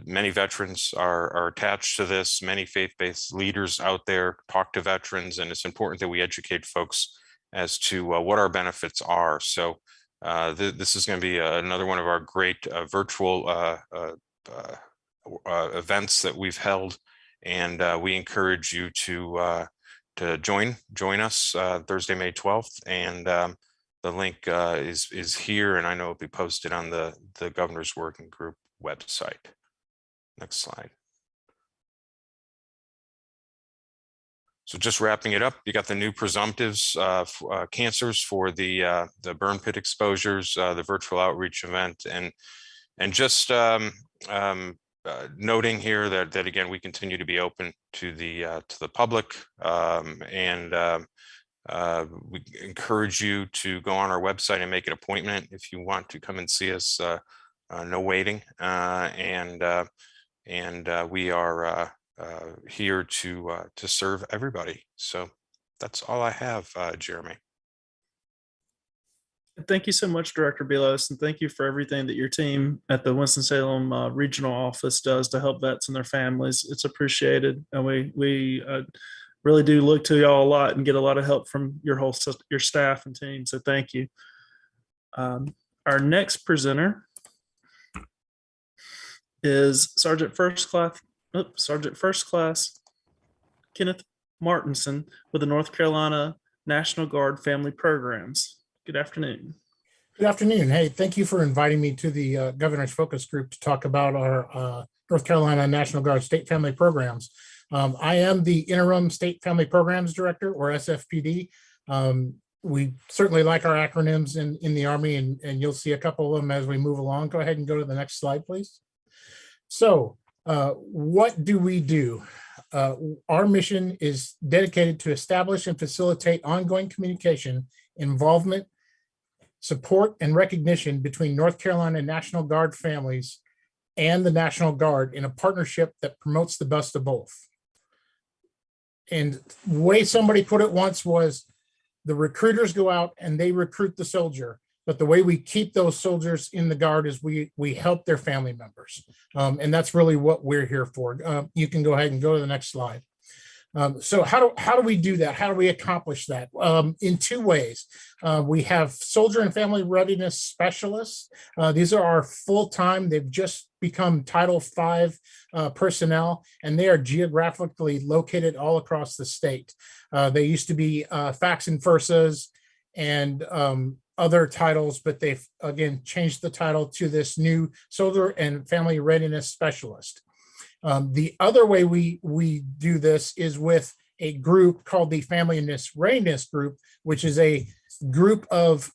Many veterans are attached to this. Many faith-based leaders out there talk to veterans, and it's important that we educate folks as to what our benefits are. So this is going to be another one of our great virtual events that we've held, and we encourage you to join us Thursday, May 12th, and the link is here, and I know it'll be posted on the Governor's Working Group website. Next slide. So just wrapping it up, you got the new presumptives cancers for the burn pit exposures, the virtual outreach event, and just noting here that again, we continue to be open to the public, and we encourage you to go on our website and make an appointment if you want to come and see us. No waiting, and we are here to serve everybody. So that's all I have, Jeremy. Thank you so much, Director Belos, and thank you for everything that your team at the Winston-Salem Regional Office does to help vets and their families. It's appreciated, and we really do look to y'all a lot and get a lot of help from your staff and team. So thank you. Our next presenter is Sergeant First Class Kenneth Martinsen with the North Carolina National Guard Family Programs. Good afternoon. Good afternoon. Hey, thank you for inviting me to the Governor's Focus Group to talk about our North Carolina National Guard State Family Programs. I am the interim state family programs director, or SFPD. We certainly like our acronyms in the Army, and you'll see a couple of them as we move along. Go ahead and go to the next slide, please. So what do we do? Our mission is dedicated to establish and facilitate ongoing communication, involvement, support, and recognition between North Carolina National Guard families and the National Guard in a partnership that promotes the best of both. And the way somebody put it once was, the recruiters go out and they recruit the soldier, but the way we keep those soldiers in the Guard is we help their family members. And that's really what we're here for. You can go ahead and go to the next slide. So how do we do that? How do we accomplish that? In two ways. We have soldier and family readiness specialists. These are our full-time, they've just become Title V personnel, and they are geographically located all across the state. They used to be FACS and FERSAs and other titles, but they've again changed the title to this new soldier and family readiness specialist. The other way we do this is with a group called the Family Readiness Group, which is a group of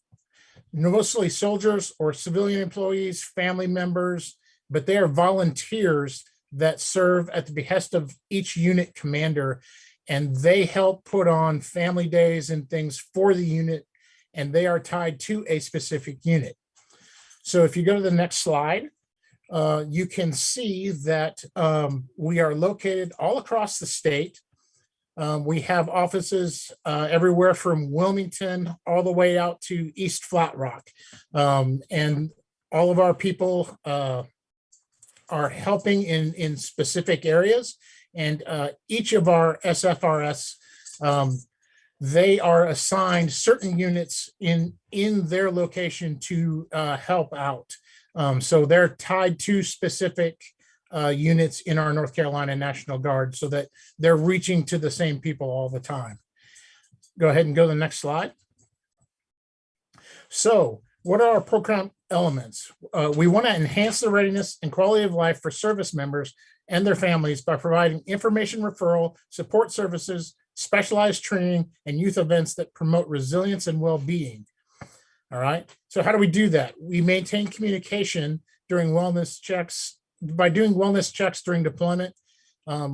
mostly soldiers or civilian employees, family members, but they are volunteers that serve at the behest of each unit commander, and they help put on family days and things for the unit, and they are tied to a specific unit. So if you go to the next slide, you can see that we are located all across the state. We have offices everywhere from Wilmington all the way out to East Flat Rock. And all of our people are helping in specific areas. And each of our SFRS, they are assigned certain units in their location to help out. So they're tied to specific units in our North Carolina National Guard so that they're reaching to the same people all the time. Go ahead and go to the next slide. So what are our program elements? We want to enhance the readiness and quality of life for service members and their families by providing information referral, support services, specialized training, and youth events that promote resilience and well-being. All right, so how do we do that? We maintain communication during wellness checks. By doing wellness checks during deployment,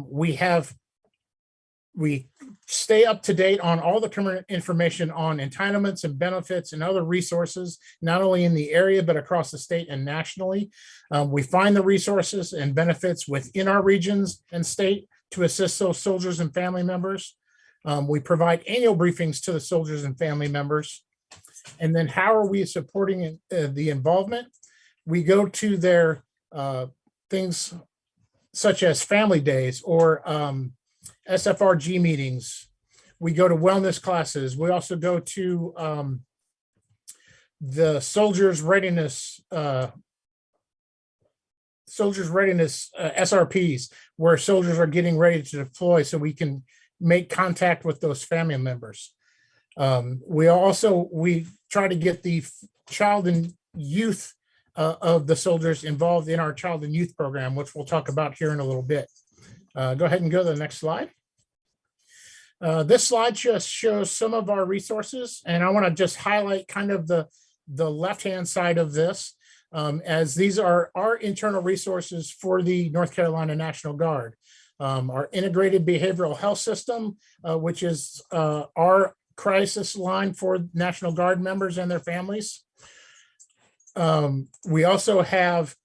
we stay up to date on all the current information on entitlements and benefits and other resources, not only in the area, but across the state and nationally. We find the resources and benefits within our regions and state to assist those soldiers and family members. We provide annual briefings to the soldiers and family members. And then how are we supporting the involvement? We go to their things such as family days or SFRG meetings. We go to wellness classes. We also go to the Soldiers Readiness SRPs, where soldiers are getting ready to deploy so we can make contact with those family members. We try to get the child and youth of the soldiers involved in our child and youth program, which we'll talk about here in a little bit. Go ahead and go to the next slide. This slide just shows some of our resources, and I want to just highlight kind of the left-hand side of this, as these are our internal resources for the North Carolina National Guard. Our integrated behavioral health system, which is our crisis line for National Guard members and their families. We also have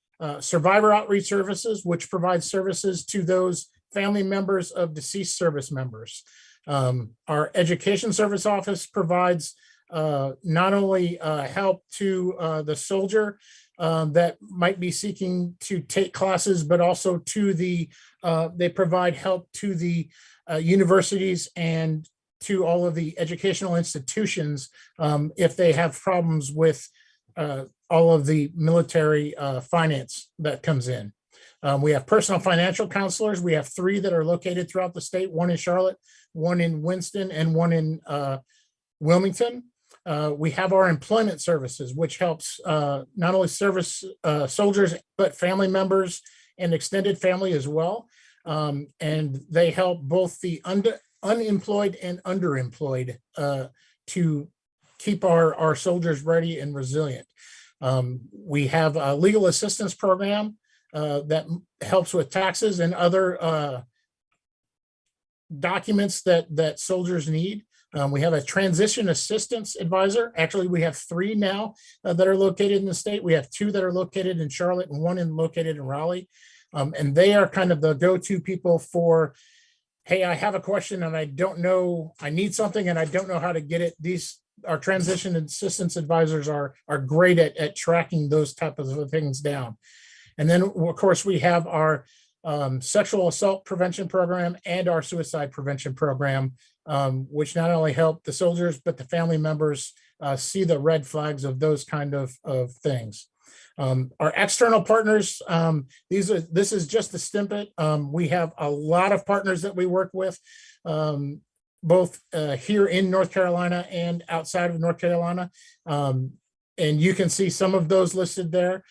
survivor outreach services, which provide services to those family members of deceased service members. Our education service office provides not only help to the soldier that might be seeking to take classes, but also to they provide help to the universities and to all of the educational institutions if they have problems with all of the military finance that comes in. We have personal financial counselors. We have 3 that are located throughout the state, 1 in Charlotte, 1 in Winston, and 1 in Wilmington. We have our employment services, which helps not only service soldiers, but family members and extended family as well. and they help both the unemployed and underemployed to keep our soldiers ready and resilient. We have a legal assistance program that helps with taxes and other documents that soldiers need. We have a transition assistance advisor. Actually, we have 3 now that are located in the state. We have 2 that are located in Charlotte and 1 located in Raleigh. And they are kind of the go-to people for, hey, I have a question and I don't know, I need something and I don't know how to get it. Our transition assistance advisors are great at tracking those type of things down. And then, of course, we have our sexual assault prevention program and our suicide prevention program, which not only help the soldiers, but the family members see the red flags of those kind of things. Our external partners, this is just a snippet. We have a lot of partners that we work with, both here in North Carolina and outside of North Carolina. And you can see some of those listed there.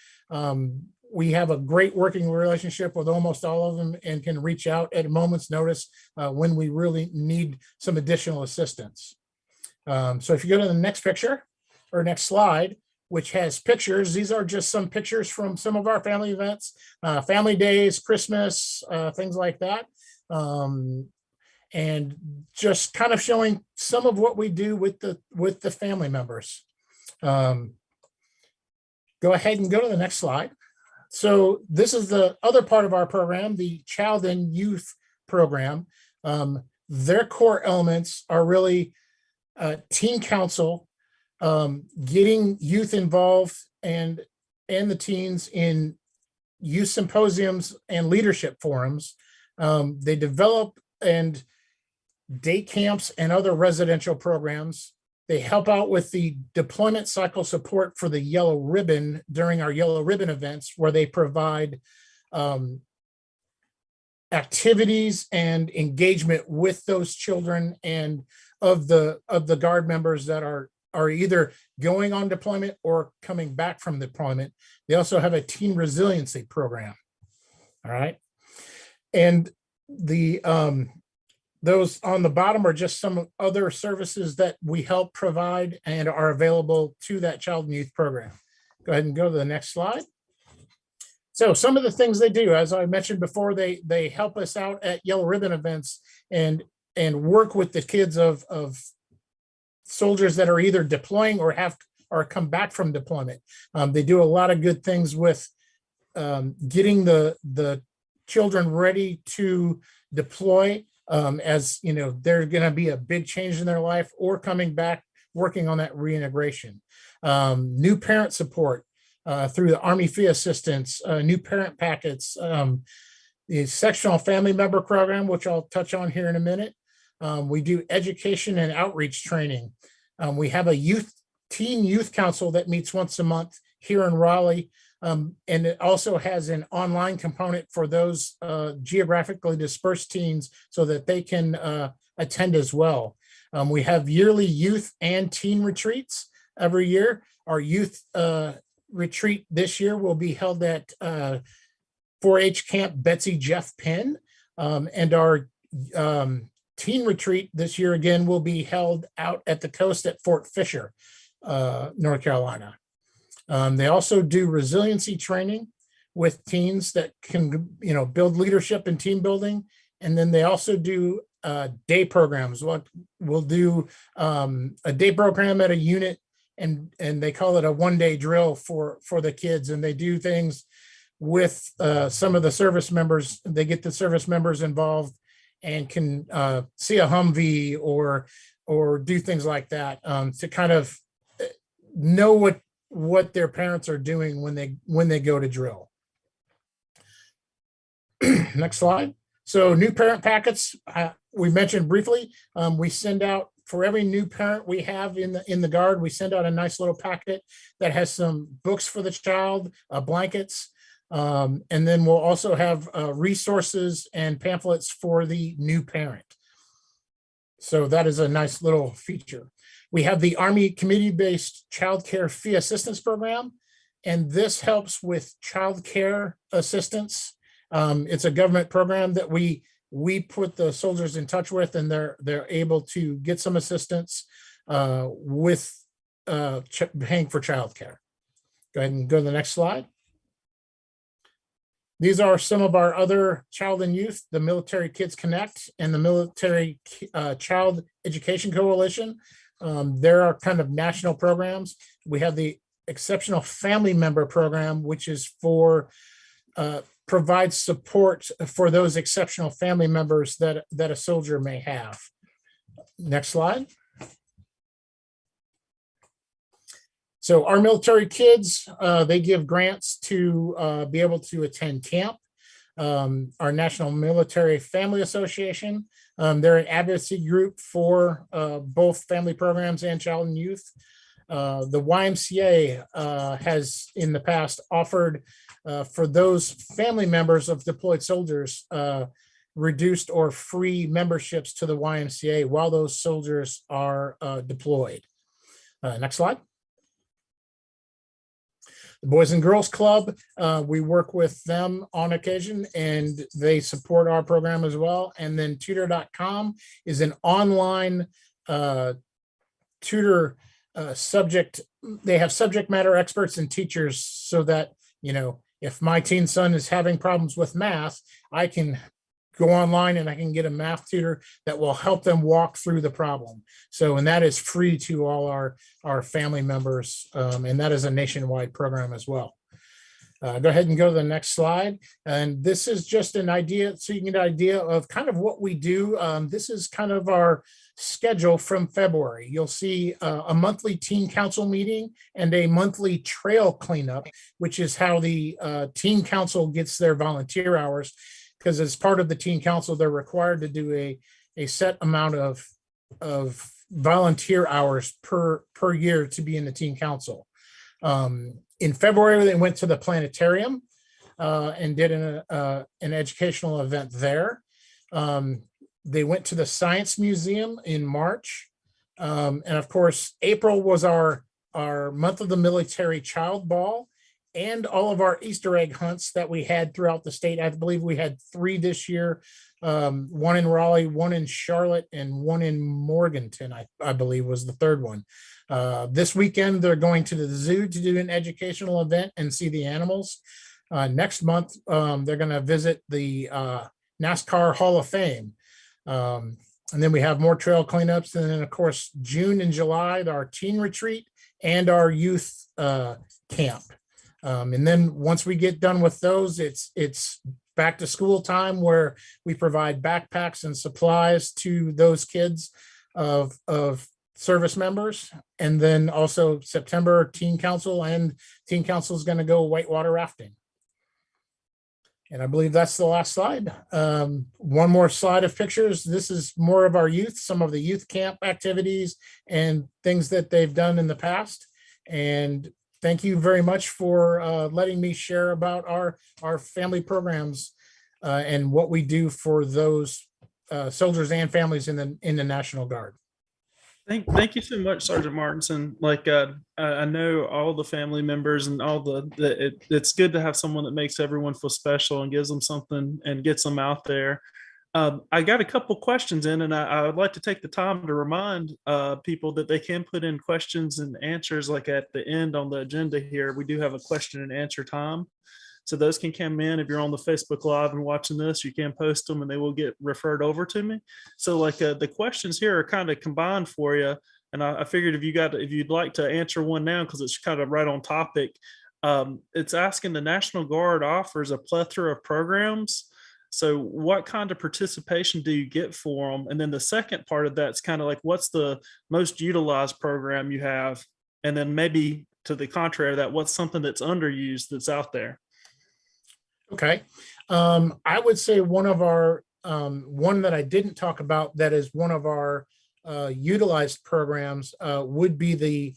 We have a great working relationship with almost all of them and can reach out at a moment's notice when we really need some additional assistance. So if you go to the next picture or next slide, which has pictures, these are just some pictures from some of our family events, family days, Christmas, things like that. And just kind of showing some of what we do with the family members. Go ahead and go to the next slide. So this is the other part of our program, the Child and Youth Program. Their core elements are really teen council, getting youth involved and the teens in youth symposiums and leadership forums. They develop and day camps and other residential programs. They help out with the deployment cycle support for the Yellow Ribbon during our Yellow Ribbon events, where they provide activities and engagement with those children and of the Guard members that are either going on deployment or coming back from deployment. They also have a teen resiliency program. All right. And those on the bottom are just some other services that we help provide and are available to that child and youth program. Go ahead and go to the next slide. So some of the things they do, as I mentioned before, they help us out at Yellow Ribbon events and work with the kids of soldiers that are either deploying or come back from deployment. They do a lot of good things with getting the children ready to deploy. As you know, they're going to be a big change in their life, or coming back, working on that reintegration. New parent support through the Army Fee Assistance, new parent packets, the Sectional Family Member Program, which I'll touch on here in a minute. We do education and outreach training. We have a teen youth council that meets once a month here in Raleigh. And it also has an online component for those geographically dispersed teens so that they can attend as well. We have yearly youth and teen retreats every year. Our youth retreat this year will be held at 4-H Camp Betsy Jeff Penn. And our teen retreat this year again will be held out at the coast at Fort Fisher, North Carolina. They also do resiliency training with teens that can, build leadership and team building. And then they also do day programs. We'll do a day program at a unit, and they call it a one-day drill for the kids. And they do things with some of the service members. They get the service members involved and can see a Humvee or do things like that to kind of know what their parents are doing when they go to drill. Next slide. So new parent packets, we mentioned briefly. We send out for every new parent we have in the Guard. We send out a nice little packet that has some books for the child, blankets, and then we'll also have resources and pamphlets for the new parent. So that is a nice little feature. We have the Army Community-Based Child Care Fee Assistance Program, and this helps with child care assistance It's a government program that we put the soldiers in touch with, and they're able to get some assistance with paying for childcare. Go ahead and go to the next slide. These are some of our other child and youth, the Military Kids Connect and the Military Child Education Coalition. There are kind of national programs. We have the Exceptional Family Member Program, which is for provides support for those exceptional family members that a soldier may have. Next slide. So our military kids, they give grants to be able to attend camp. Our National Military Family Association, they're an advocacy group for both family programs and child and youth. The YMCA has in the past offered for those family members of deployed soldiers reduced or free memberships to the YMCA while those soldiers are deployed. Next slide. The Boys and Girls Club, we work with them on occasion and they support our program as well. And then tutor.com is an online tutor subject. They have subject matter experts and teachers so that, you know, if my teen son is having problems with math, I can go online and I can get a math tutor that will help them walk through the problem. So, and that is free to all our family members. And that is a nationwide program as well. Go ahead and go to the next slide. And this is just an idea, so you can get an idea of kind of what we do. This is kind of our schedule from February. You'll see a monthly teen council meeting and a monthly trail cleanup, which is how the teen council gets their volunteer hours. Because as part of the teen council, they're required to do a set amount of volunteer hours per year to be in the teen council. In February, they went to the planetarium and did an educational event there. They went to the Science Museum in March. And of course, April was our month of the military child ball. And all of our Easter egg hunts that we had throughout the state. I believe we had 3 this year, one in Raleigh, one in Charlotte, and one in Morganton, I believe was the 3rd one. This weekend, they're going to the zoo to do an educational event and see the animals. Next month, they're going to visit the NASCAR Hall of Fame. And then we have more trail cleanups. And then, of course, June and July, our teen retreat and our youth camp. And then once we get done with those, it's back to school time where we provide backpacks and supplies to those kids of service members. And then also September teen council, and teen council is going to go whitewater rafting. And I believe that's the last slide. One more slide of pictures. This is more of our youth, some of the youth camp activities and things that they've done in the past. And thank you very much for letting me share about our family programs and what we do for those soldiers and families in the National Guard. Thank you so much, Sergeant Martinsen. Like I know all the family members and all it's good to have someone that makes everyone feel special and gives them something and gets them out there. I got a couple questions in, and I would like to take the time to remind people that they can put in questions and answers like at the end on the agenda here. We do have a question and answer time. So those can come in. If you're on the Facebook Live and watching this, you can post them and they will get referred over to me. So like the questions here are kind of combined for you. And I figured if you'd like to answer one now, because it's kind of right on topic, it's asking the National Guard offers a plethora of programs. So what kind of participation do you get for them? And then the second part of that's kind of like, what's the most utilized program you have? And then maybe to the contrary of that, what's something that's underused that's out there? Okay. I would say one of our, one that I didn't talk about that is one of our utilized programs would be the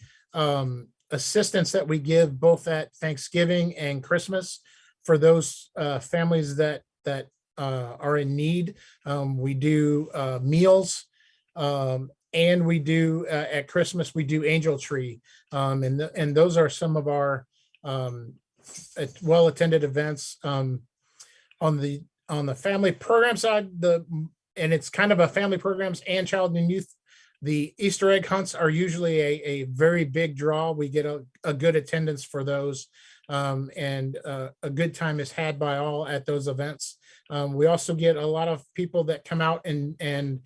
assistance that we give both at Thanksgiving and Christmas for those families that are in need. We do meals, and we do at Christmas we do Angel Tree, and those are some of our well-attended events. On the family program side, and it's kind of a family programs and child and youth, the Easter egg hunts are usually a very big draw. We get a good attendance for those, and a good time is had by all at those events. We also get a lot of people that come out and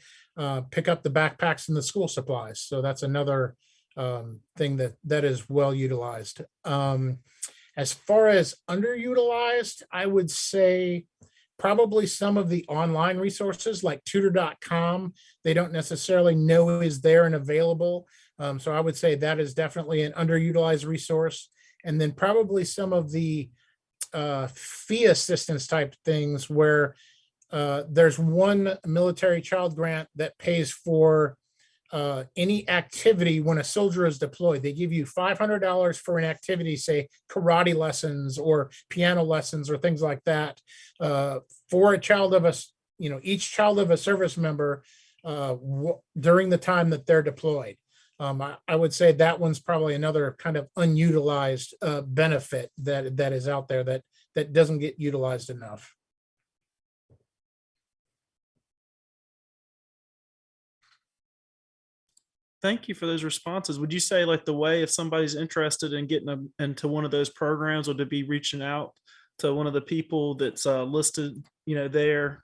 pick up the backpacks and the school supplies. So that's another thing that is well utilized. As far as underutilized, I would say probably some of the online resources like tutor.com, they don't necessarily know is there and available. So I would say that is definitely an underutilized resource. And then probably some of the fee assistance type things where there's one military child grant that pays for any activity when a soldier is deployed. They give you $500 for an activity, say karate lessons or piano lessons or things like that, for a child of each child of a service member during the time that they're deployed. I would say that one's probably another kind of unutilized benefit that is out there that doesn't get utilized enough. Thank you for those responses. Would you say like the way if somebody's interested in getting into one of those programs, would it be reaching out to one of the people that's listed, there,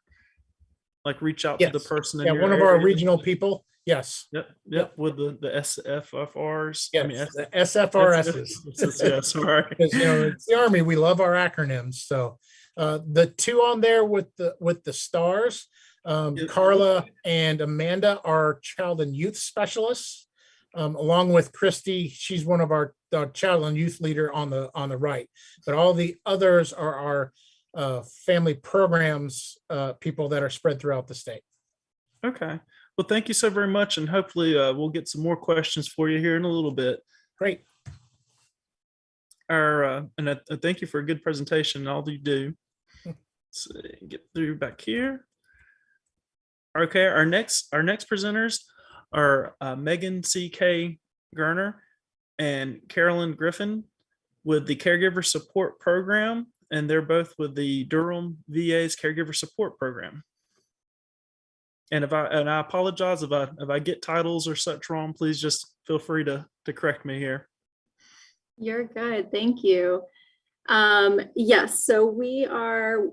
like reach out to the person in your one of our area? regional people. Yes. Yep. With the SFRs. Yes, I mean, the SFRSs. Yeah, sorry. Because it's the Army, we love our acronyms. So the two on there with the stars, Carla and Amanda are child and youth specialists, along with Christy. She's one of our child and youth leader on the right. But all the others are our family programs people that are spread throughout the state. Okay. Well, thank you so very much. And hopefully we'll get some more questions for you here in a little bit. Great. And thank you for a good presentation and all that you do. Let's see, get through back here. Okay, our next presenters are Megan C.K. Gerner and Carolyn Griffin with the Caregiver Support Program, and they're both with the Durham VA's Caregiver Support Program. And I apologize if I get titles or such wrong, please just feel free to correct me here. You're good, thank you. Yes, so we are,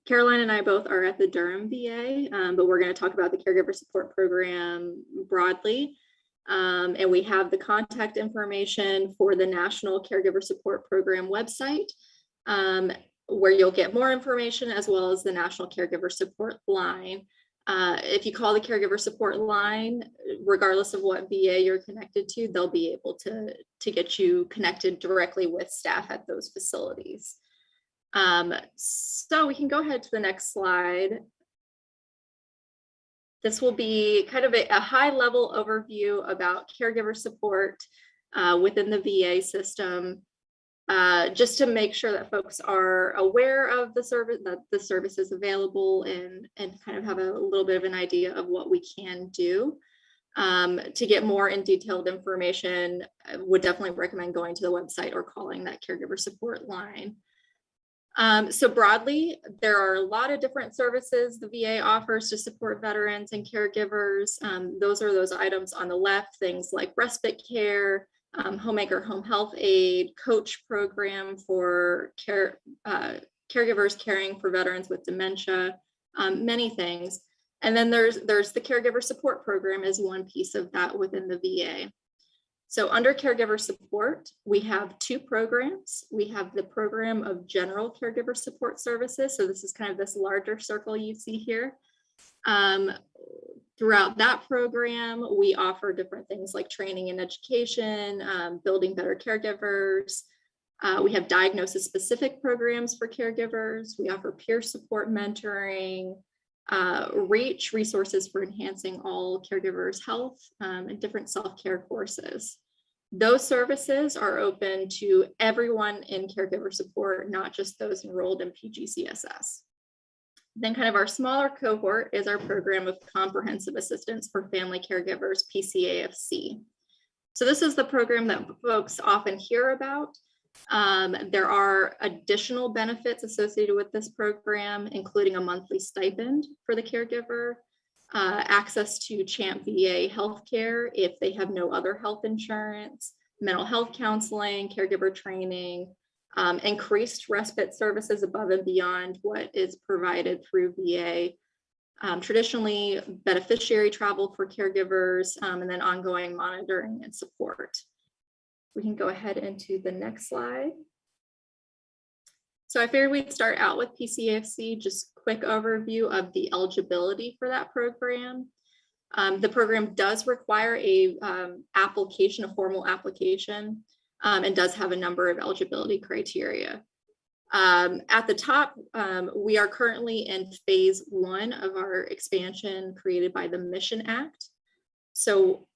Caroline and I both are at the Durham VA, but we're going to talk about the Caregiver Support Program broadly. And we have the contact information for the National Caregiver Support Program website, where you'll get more information, as well as the National Caregiver Support line. If you call the Caregiver Support line, regardless of what VA you're connected to, they'll be able to get you connected directly with staff at those facilities. So we can go ahead to the next slide. This will be kind of a high-level overview about caregiver support within the VA system, just to make sure that folks are aware of the service, that the service is available, and kind of have a little bit of an idea of what we can do. To get more in detailed information, I would definitely recommend going to the website or calling that caregiver support line. So broadly, there are a lot of different services the VA offers to support veterans and caregivers. Those are those items on the left, things like respite care, homemaker home health aid, coach program for caregivers caring for veterans with dementia, many things. And then there's the caregiver support program is one piece of that within the VA. So under caregiver support, we have two programs. We have the program of general caregiver support services. So this is kind of this larger circle you see here. Throughout that program, we offer different things like training and education, building better caregivers. We have diagnosis-specific programs for caregivers. We offer peer support mentoring, REACH, resources for enhancing all caregivers' health, and different self-care courses. Those services are open to everyone in caregiver support, not just those enrolled in PGCSS. Then kind of our smaller cohort is our program of comprehensive assistance for family caregivers, PCAFC. So this is the program that folks often hear about. There are additional benefits associated with this program, including a monthly stipend for the caregiver, access to CHAMP VA healthcare if they have no other health insurance, mental health counseling, caregiver training, increased respite services above and beyond what is provided through VA, traditionally beneficiary travel for caregivers, and then ongoing monitoring and support. We can go ahead into the next slide. So I figured we'd start out with PCAFC, just quick overview of the eligibility for that program. The program does require a application, a formal application, and does have a number of eligibility criteria. At the top, we are currently in phase 1 of our expansion created by the Mission Act. So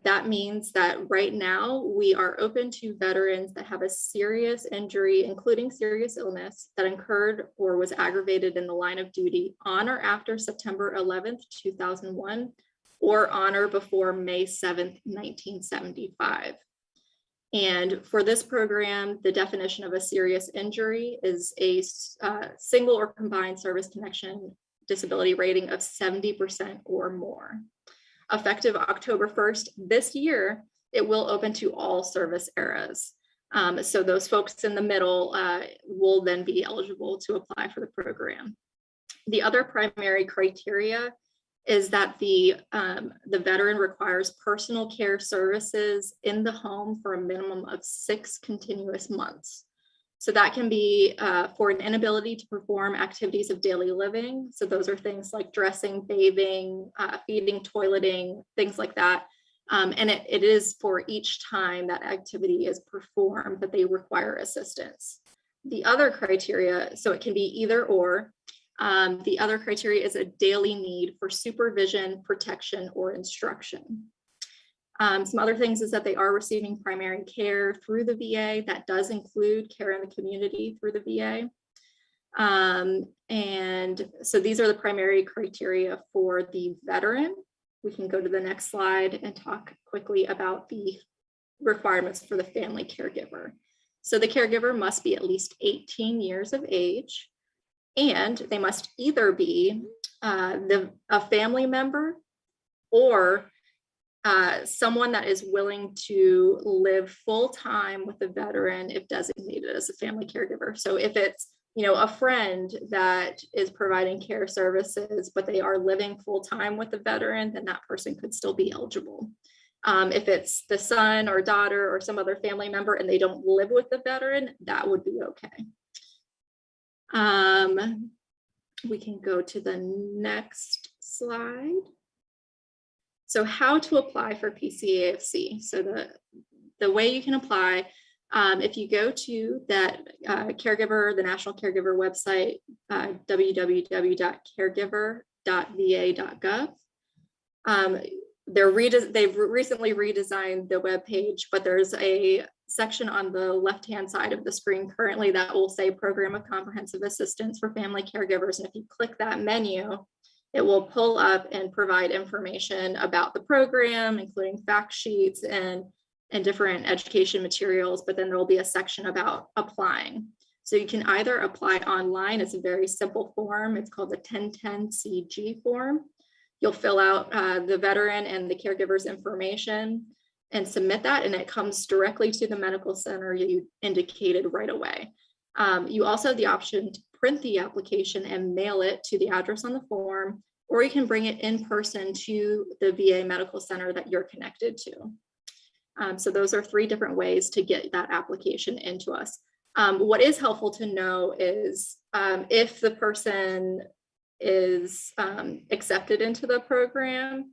that means that right now we are open to veterans that have a serious injury, including serious illness, that occurred or was aggravated in the line of duty on or after September 11th, 2001, or on or before May 7th, 1975. And for this program, the definition of a serious injury is a single or combined service connection disability rating of 70% or more. Effective October 1st this year, it will open to all service eras. So those folks in the middle will then be eligible to apply for the program. The other primary criteria is that the veteran requires personal care services in the home for a minimum of 6 continuous months. So that can be for an inability to perform activities of daily living. So those are things like dressing, bathing, feeding, toileting, things like that. And it is for each time that activity is performed that they require assistance. The other criteria, so it can be either or. The other criteria is a daily need for supervision, protection, or instruction. Some other things is that they are receiving primary care through the VA. That does include care in the community through the VA. And so these are the primary criteria for the veteran. We can go to the next slide and talk quickly about the requirements for the family caregiver. So the caregiver must be at least 18 years of age, and they must either be a family member or someone that is willing to live full-time with the veteran if designated as a family caregiver. So if it's, a friend that is providing care services, but they are living full-time with the veteran, then that person could still be eligible. If it's the son or daughter or some other family member and they don't live with the veteran, that would be okay. We can go to the next slide. So how to apply for PCAFC. So the way you can apply, if you go to that caregiver, the National Caregiver website, www.caregiver.va.gov. They've recently redesigned the webpage, but there's a section on the left-hand side of the screen currently that will say Program of Comprehensive Assistance for Family Caregivers. And if you click that menu, it will pull up and provide information about the program, including fact sheets and different education materials, but then there will be a section about applying. So you can either apply online. It's a very simple form. It's called the 1010CG form. You'll fill out the veteran and the caregiver's information and submit that, and it comes directly to the medical center you indicated right away. You also have the option to print the application and mail it to the address on the form, or you can bring it in person to the VA medical center that you're connected to. So those are 3 different ways to get that application into us. What is helpful to know is if the person is accepted into the program,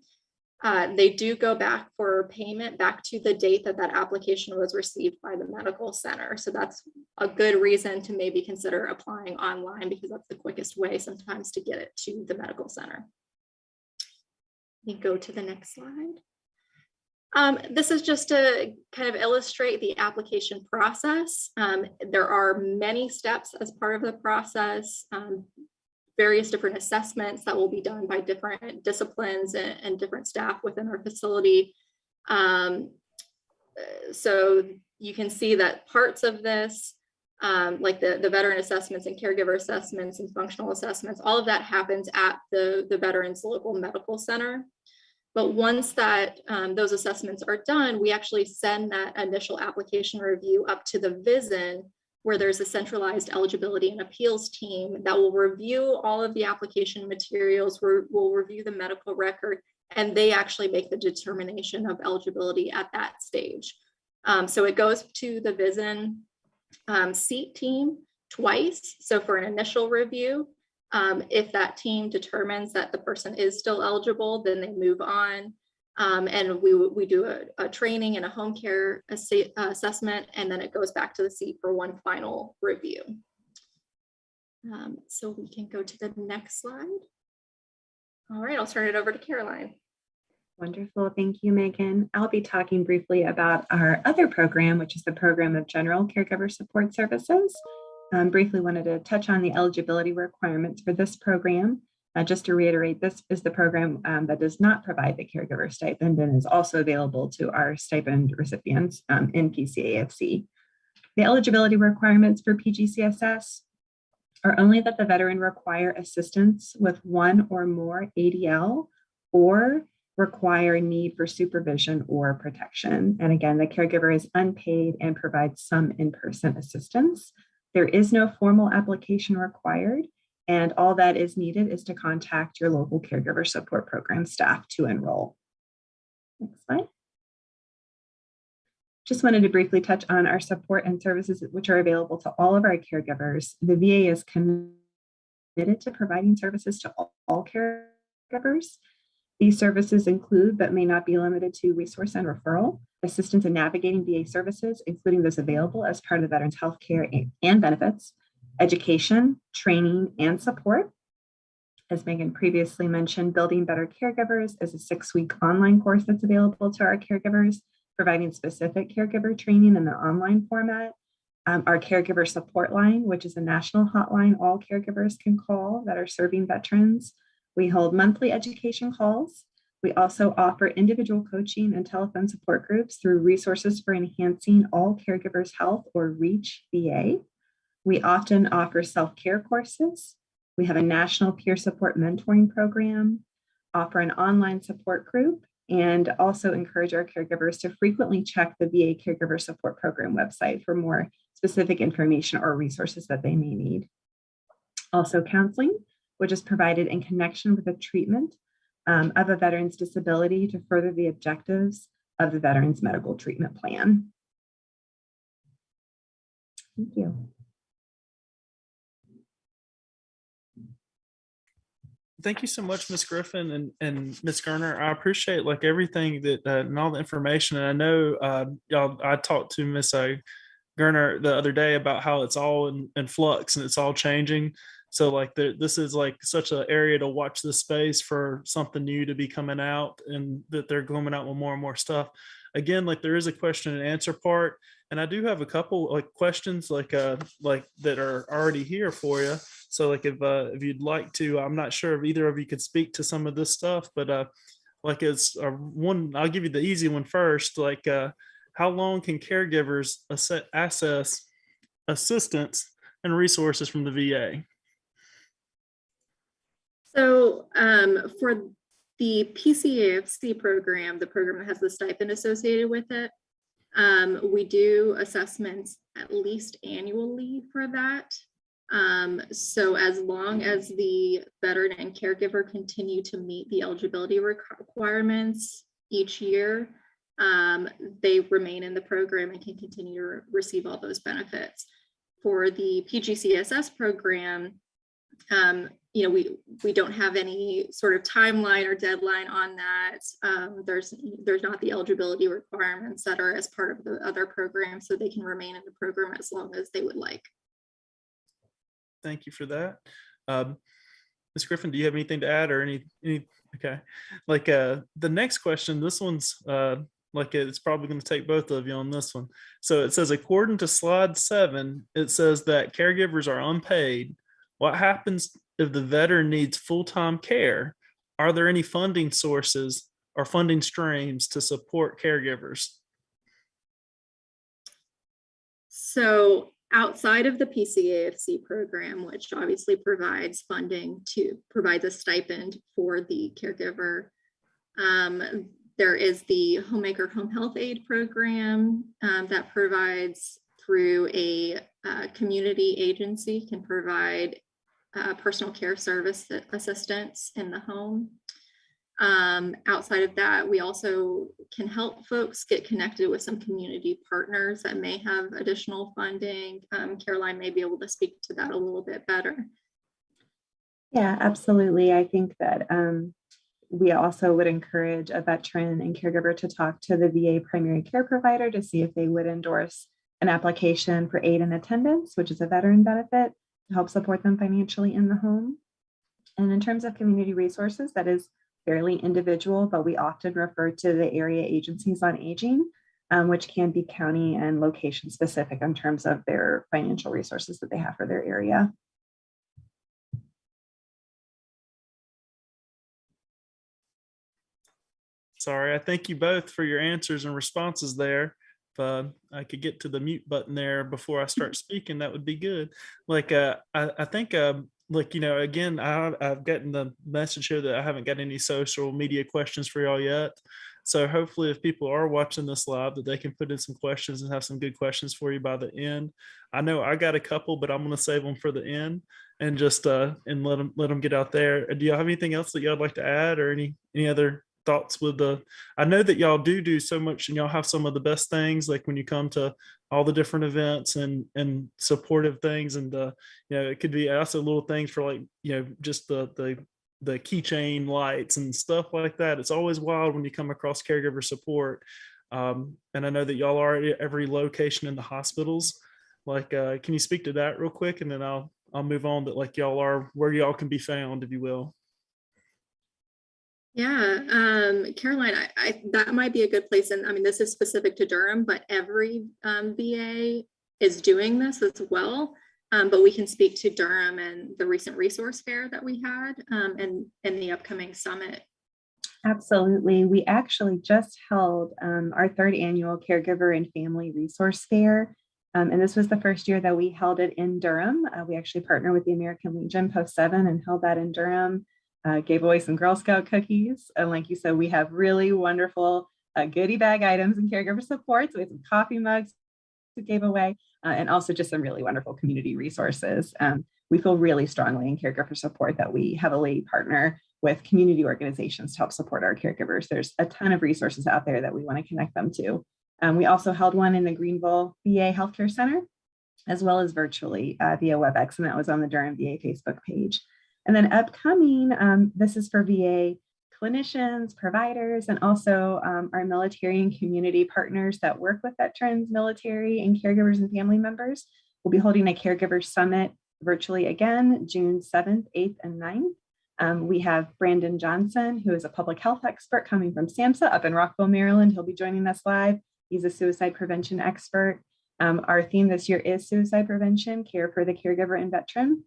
they do go back for payment back to the date that application was received by the medical center. So that's a good reason to maybe consider applying online, because that's the quickest way sometimes to get it to the medical center. You go to the next slide. This is just to kind of illustrate the application process. There are many steps as part of the process. Various different assessments that will be done by different disciplines and different staff within our facility. So you can see that parts of this, like the veteran assessments and caregiver assessments and functional assessments, all of that happens at the veteran's local medical center. But once that those assessments are done, we actually send that initial application review up to the VISN, where there's a centralized eligibility and appeals team that will review all of the application materials, will review the medical record, and they actually make the determination of eligibility at that stage. So it goes to the VISN seat team twice. So for an initial review, if that team determines that the person is still eligible, then they move on. And we do a training and a home care assessment, and then it goes back to the seat for one final review. So we can go to the next slide. All right, I'll turn it over to Caroline. Wonderful. Thank you, Megan. I'll be talking briefly about our other program, which is the Program of General Caregiver Support Services. Briefly wanted to touch on the eligibility requirements for this program. Just to reiterate, this is the program that does not provide the caregiver stipend and is also available to our stipend recipients in PCAFC. The eligibility requirements for PGCSS are only that the veteran require assistance with one or more ADL or require need for supervision or protection. And again, the caregiver is unpaid and provides some in-person assistance. There is no formal application required, and all that is needed is to contact your local caregiver support program staff to enroll. Next slide. Just wanted to briefly touch on our support and services which are available to all of our caregivers. The VA is committed to providing services to all caregivers. These services include, but may not be limited to, resource and referral, assistance in navigating VA services, including those available as part of the veteran's health care and benefits, education, training, and support. As Megan previously mentioned, Building Better Caregivers is a 6-week online course that's available to our caregivers, providing specific caregiver training in the online format. Our caregiver support line, which is a national hotline all caregivers can call that are serving veterans. We hold monthly education calls. We also offer individual coaching and telephone support groups through Resources for Enhancing All Caregivers' Health, or REACH VA. We often offer self-care courses. We have a national peer support mentoring program, offer an online support group, and also encourage our caregivers to frequently check the VA Caregiver Support Program website for more specific information or resources that they may need. Also counseling, which is provided in connection with the treatment of a veteran's disability to further the objectives of the veteran's medical treatment plan. Thank you. Thank you so much, Ms. Griffin and Ms. Gerner. I appreciate like everything that and all the information. And I know I talked to Ms. Gerner the other day about how it's all in flux and it's all changing. So like this is like such an area to watch this space for something new to be coming out, and that they're coming out with more and more stuff. Again, like there is a question and answer part, and I do have a couple like questions like that are already here for you. So like if you'd like to, I'm not sure if either of you could speak to some of this stuff, but like it's one, I'll give you the easy one first. Like how long can caregivers access assistance and resources from the VA? So for the PCAFC program, the program that has the stipend associated with it, we do assessments at least annually for that. So as long as the veteran and caregiver continue to meet the eligibility requirements each year, they remain in the program and can continue to receive all those benefits. For the PGCSS program, you know, we don't have any sort of timeline or deadline on that. There's not the eligibility requirements that are as part of the other program, so they can remain in the program as long as they would like. Thank you for that. Ms. Griffin, do you have anything to add or any okay. Like the next question, this one's like it's probably going to take both of you on this one. So it says, according to slide 7, it says that caregivers are unpaid. What happens if the veteran needs full-time care? Are there any funding sources or funding streams to support caregivers? So outside of the PCAFC program, which obviously provides funding to provide a stipend for the caregiver, there is the Homemaker Home Health Aid program that provides through a community agency, can provide personal care service assistance in the home. Outside of that, we also can help folks get connected with some community partners that may have additional funding. Caroline may be able to speak to that a little bit better. Yeah, absolutely. I think that we also would encourage a veteran and caregiver to talk to the VA primary care provider to see if they would endorse an application for aid and attendance, which is a veteran benefit, to help support them financially in the home. And in terms of community resources, that is fairly individual, but we often refer to the area agencies on aging, which can be county and location specific in terms of their financial resources that they have for their area. Sorry, I thank you both for your answers and responses there. If I could get to the mute button there before I start speaking, that would be good. Like, I think, like, you know, again, I've gotten the message here that I haven't got any social media questions for y'all yet. So hopefully if people are watching this live, that they can put in some questions and have some good questions for you by the end. I know I got a couple, but I'm going to save them for the end and just and let them get out there. Do y'all have anything else that y'all would like to add, or any other thoughts with the, I know that y'all do so much, and y'all have some of the best things, like when you come to all the different events and supportive things, and you know, it could be also little things for, like, you know, just the keychain lights and stuff like that. It's always wild when you come across caregiver support, and I know that y'all are at every location in the hospitals. Like, can you speak to that real quick, and then I'll move on, that like y'all are where y'all can be found, if you will. Yeah, Caroline, I that might be a good place. And I mean, this is specific to Durham, but every VA is doing this as well. But we can speak to Durham and the recent resource fair that we had, and the upcoming summit. Absolutely. We actually just held our third annual Caregiver and Family Resource Fair. And this was the first year that we held it in Durham. We actually partnered with the American Legion Post 7 and held that in Durham. Gave away some Girl Scout cookies. And like you said, we have really wonderful goodie bag items and caregiver support. So we had some coffee mugs we gave away, and also just some really wonderful community resources. We feel really strongly in caregiver support that we heavily partner with community organizations to help support our caregivers. There's a ton of resources out there that we want to connect them to. We also held one in the Greenville VA Healthcare Center, as well as virtually via WebEx, and that was on the Durham VA Facebook page. And then upcoming, this is for VA clinicians, providers, and also our military and community partners that work with veterans, military, and caregivers and family members. We'll be holding a caregiver summit virtually again, June 7th, 8th, and 9th. We have Brandon Johnson, who is a public health expert coming from SAMHSA up in Rockville, Maryland. He'll be joining us live. He's a suicide prevention expert. Our theme this year is suicide prevention, care for the caregiver and veteran.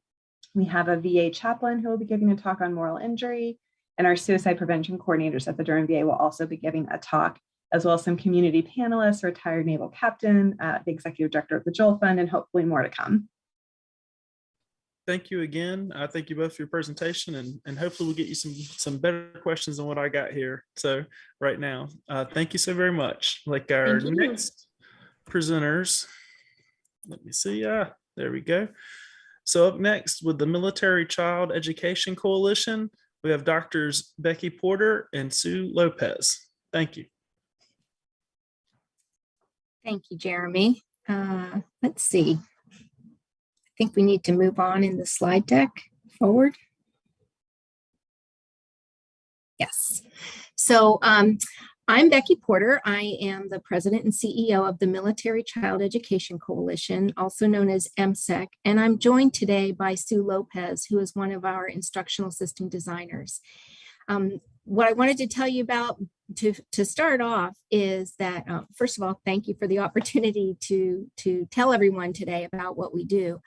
We have a VA chaplain who will be giving a talk on moral injury, and our suicide prevention coordinators at the Durham VA will also be giving a talk, as well as some community panelists, a retired naval captain, the executive director of the Joel Fund, and hopefully more to come. Thank you again. I thank you both for your presentation, and hopefully we'll get you some better questions than what I got here. So right now, thank you so very much. Like our next presenters, let me see. There we go. So up next with the Military Child Education Coalition, we have Doctors Becky Porter and Sue Lopez. Thank you. Thank you, Jeremy. Let's see. I think we need to move on in the slide deck forward. Yes. So I'm Becky Porter. I am the president and CEO of the Military Child Education Coalition, also known as MSEC, and I'm joined today by Sue Lopez, who is one of our instructional system designers. What I wanted to tell you about to start off is that, first of all, thank you for the opportunity to tell everyone today about what we do.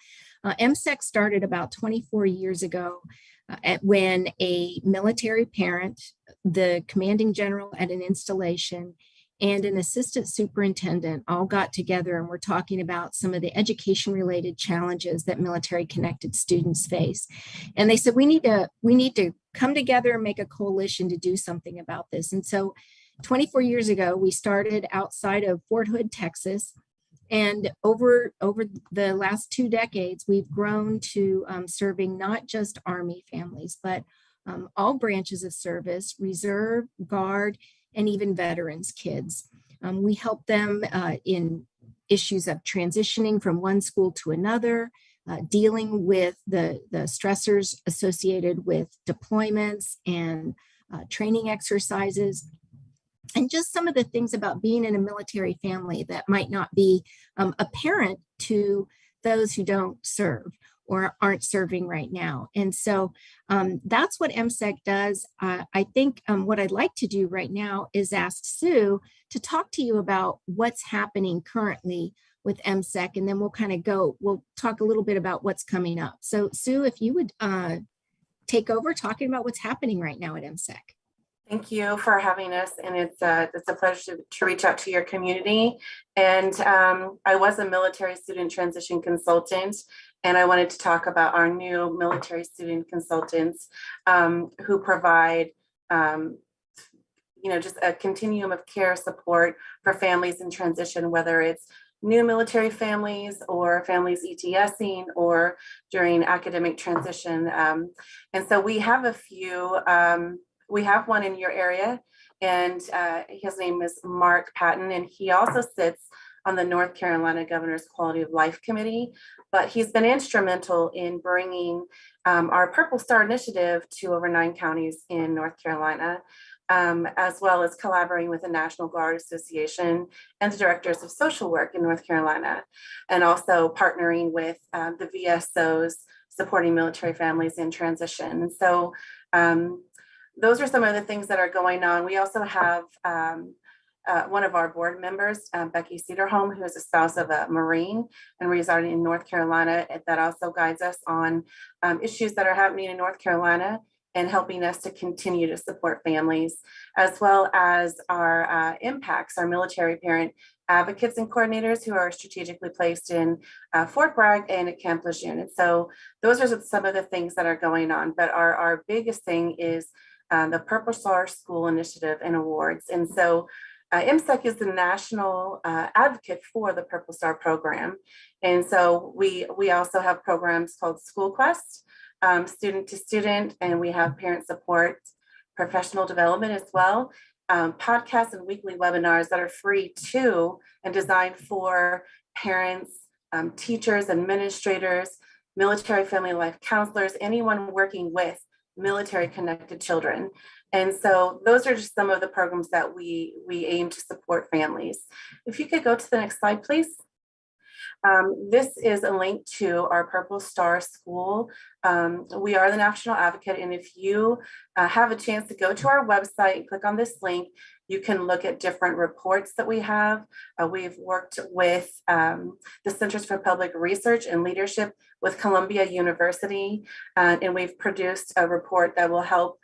MSEC started about 24 years ago when a military parent, the commanding general at an installation, and an assistant superintendent all got together and we're talking about some of the education related challenges that military connected students face. And they said, we need to come together and make a coalition to do something about this. And so 24 years ago, we started outside of Fort Hood, Texas. And over the last 2 decades, we've grown to serving not just Army families, but all branches of service, Reserve, Guard, and even veterans kids. We help them in issues of transitioning from one school to another, dealing with the stressors associated with deployments and training exercises, and just some of the things about being in a military family that might not be apparent to those who don't serve or aren't serving right now. And so that's what MSEC does. I think what I'd like to do right now is ask Sue to talk to you about what's happening currently with MSEC, and then we'll talk a little bit about what's coming up. So Sue, if you would take over talking about what's happening right now at MSEC. Thank you for having us, and it's a pleasure to reach out to your community. And I was a military student transition consultant, and I wanted to talk about our new military student consultants who provide, just a continuum of care support for families in transition, whether it's new military families or families ETSing or during academic transition. And so we have a few. We have one in your area, and his name is Mark Patton, and he also sits on the North Carolina Governor's Quality of Life Committee, but he's been instrumental in bringing our Purple Star Initiative to over 9 counties in North Carolina, as well as collaborating with the National Guard Association and the Directors of Social Work in North Carolina, and also partnering with the VSOs supporting military families in transition. And so those are some of the things that are going on. We also have one of our board members, Becky, who is a spouse of a Marine and residing in North Carolina, that also guides us on issues that are happening in North Carolina and helping us to continue to support families, as well as our impacts, our military parent advocates and coordinators who are strategically placed in Fort Bragg and at Camp Lejeune. And so those are some of the things that are going on. But our biggest thing is the Purple Star School Initiative and Awards. And so MSEC is the national advocate for the Purple Star program. And so we also have programs called School Quest, student to student, and we have parent support, professional development as well, podcasts and weekly webinars that are free too and designed for parents, teachers, administrators, military family life counselors, anyone working with military connected children. And so those are just some of the programs that we aim to support families. If you could go to the next slide, please. This is a link to our Purple Star School. We are the national advocate, and if you have a chance to go to our website and click on this link, you can look at different reports that we have. We've worked with the Centers for Public Research and Leadership with Columbia University, and we've produced a report that will help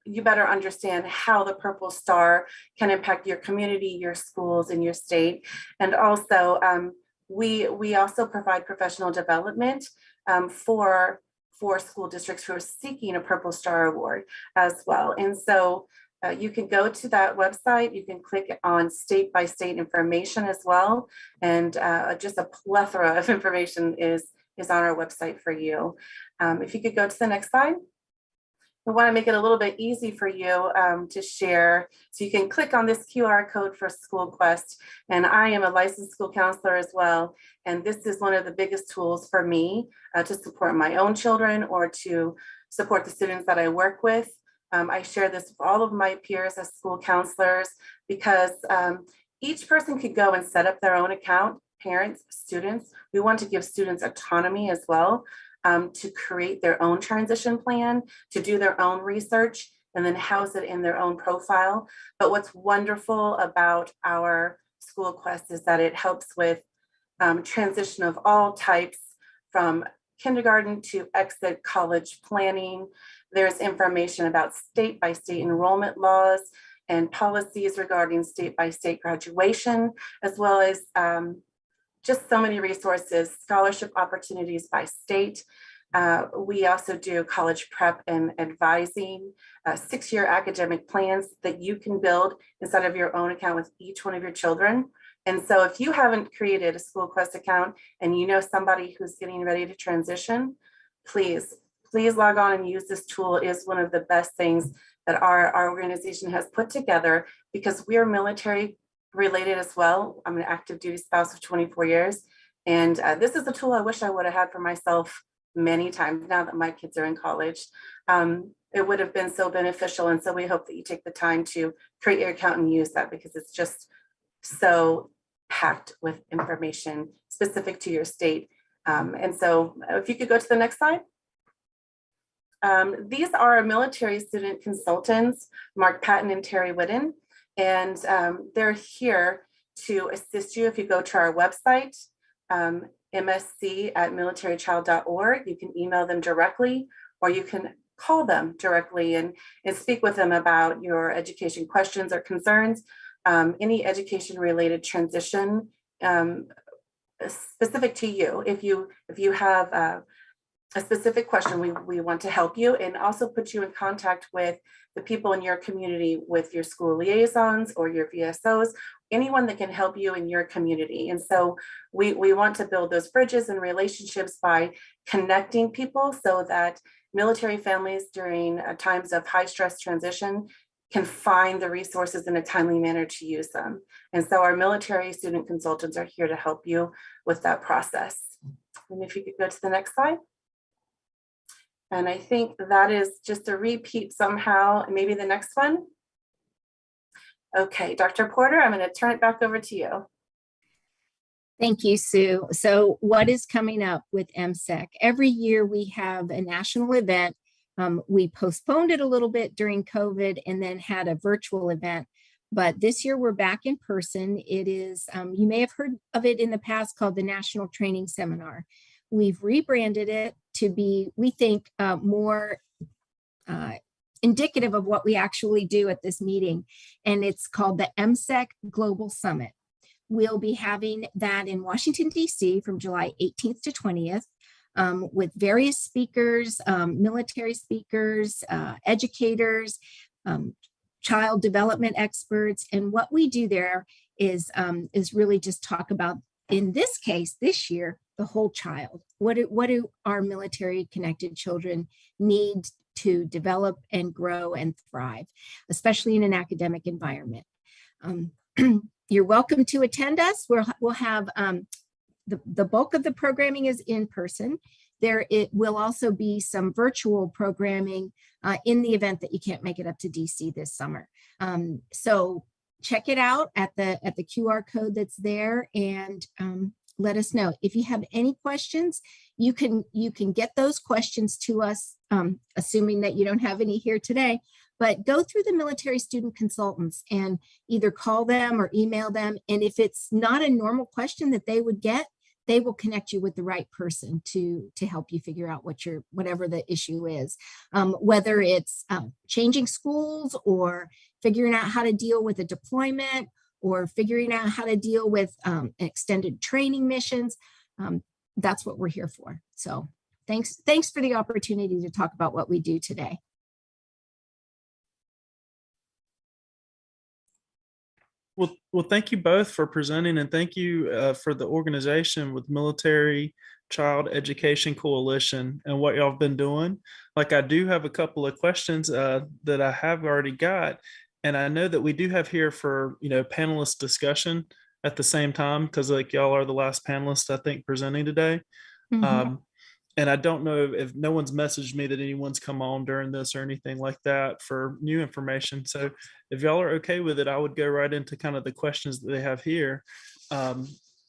you better understand how the Purple Star can impact your community, your schools, and your state. And also, we also provide professional development for school districts who are seeking a Purple Star Award as well. And so you can go to that website, you can click on state by state information as well. And just a plethora of information is on our website for you. If you could go to the next slide. We want to make it a little bit easy for you to share. So you can click on this QR code for School Quest. And I am a licensed school counselor as well. And this is one of the biggest tools for me to support my own children or to support the students that I work with. I share this with all of my peers as school counselors because each person could go and set up their own account, parents, students. We want to give students autonomy as well. To create their own transition plan, to do their own research, and then house it in their own profile. But what's wonderful about our School Quest is that it helps with transition of all types, from kindergarten to exit college planning. There's information about state by state enrollment laws and policies regarding state-by-state graduation, as well as just so many resources, scholarship opportunities by state. We also do college prep and advising, 6-year academic plans that you can build inside of your own account with each one of your children. And so if you haven't created a SchoolQuest account and you know somebody who's getting ready to transition, please log on and use this tool. It is one of the best things that our organization has put together, because we are military related as well. I'm an active duty spouse of 24 years. And this is a tool I wish I would have had for myself many times now that my kids are in college. It would have been so beneficial. And so we hope that you take the time to create your account and use that, because it's just so packed with information specific to your state. And so if you could go to the next slide. These are our military student consultants, Mark Patton and Terry Whitten, and they're here to assist you. If you go to our website, msc@militarychild.org, you can email them directly, or you can call them directly and speak with them about your education questions or concerns, any education related transition specific to you. If you have a specific question, we want to help you and also put you in contact with the people in your community, with your school liaisons or your VSOs, anyone that can help you in your community. And so we want to build those bridges and relationships by connecting people so that military families during times of high stress transition can find the resources in a timely manner to use them. And so our military student consultants are here to help you with that process. And if you could go to the next slide. And I think that is just a repeat somehow, maybe the next one. Okay, Dr. Porter, I'm going to turn it back over to you. Thank you, Sue. So what is coming up with MSEC? Every year we have a national event. We postponed it a little bit during COVID and then had a virtual event. But this year we're back in person. It is, you may have heard of it in the past, called the National Training Seminar. We've rebranded it to be, we think, more indicative of what we actually do at this meeting. And it's called the MSEC Global Summit. We'll be having that in Washington, D.C. from July 18th to 20th with various speakers, military speakers, educators, child development experts. And what we do there is really just talk about, in this case, this year, the whole child. What do our military connected children need to develop and grow and thrive, especially in an academic environment? You're welcome to attend us. We'll have the bulk of the programming is in person. It will also be some virtual programming in the event that you can't make it up to DC this summer. So check it out at the QR code that's there, and let us know. If you have any questions, you can get those questions to us, assuming that you don't have any here today, but go through the military student consultants and either call them or email them. And if it's not a normal question that they would get, they will connect you with the right person to help you figure out whatever the issue is, whether it's changing schools or figuring out how to deal with a deployment or figuring out how to deal with extended training missions. That's what we're here for. So thanks for the opportunity to talk about what we do today. Well, thank you both for presenting, and thank you for the organization with Military Child Education Coalition and what y'all have been doing. Like, I do have a couple of questions that I have already got, and I know that we do have here for, panelist discussion at the same time, because like y'all are the last panelists, I think, presenting today. Mm-hmm. And I don't know if no one's messaged me that anyone's come on during this or anything like that for new information. So if y'all are okay with it, I would go right into kind of the questions that they have here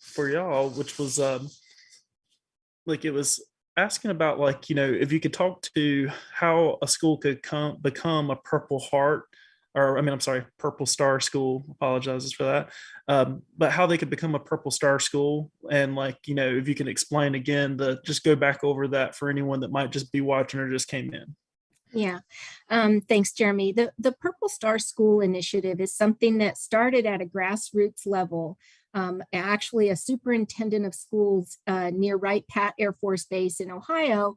for y'all, which was it was asking about, if you could talk to how a school could become a Purple Heart, Purple Star school, apologizes for that. But how they could become a Purple Star school. And if you can explain again, just go back over that for anyone that might just be watching or just came in. Yeah, thanks, Jeremy. The Purple Star School Initiative is something that started at a grassroots level. Actually, a superintendent of schools near Wright Pat Air Force Base in Ohio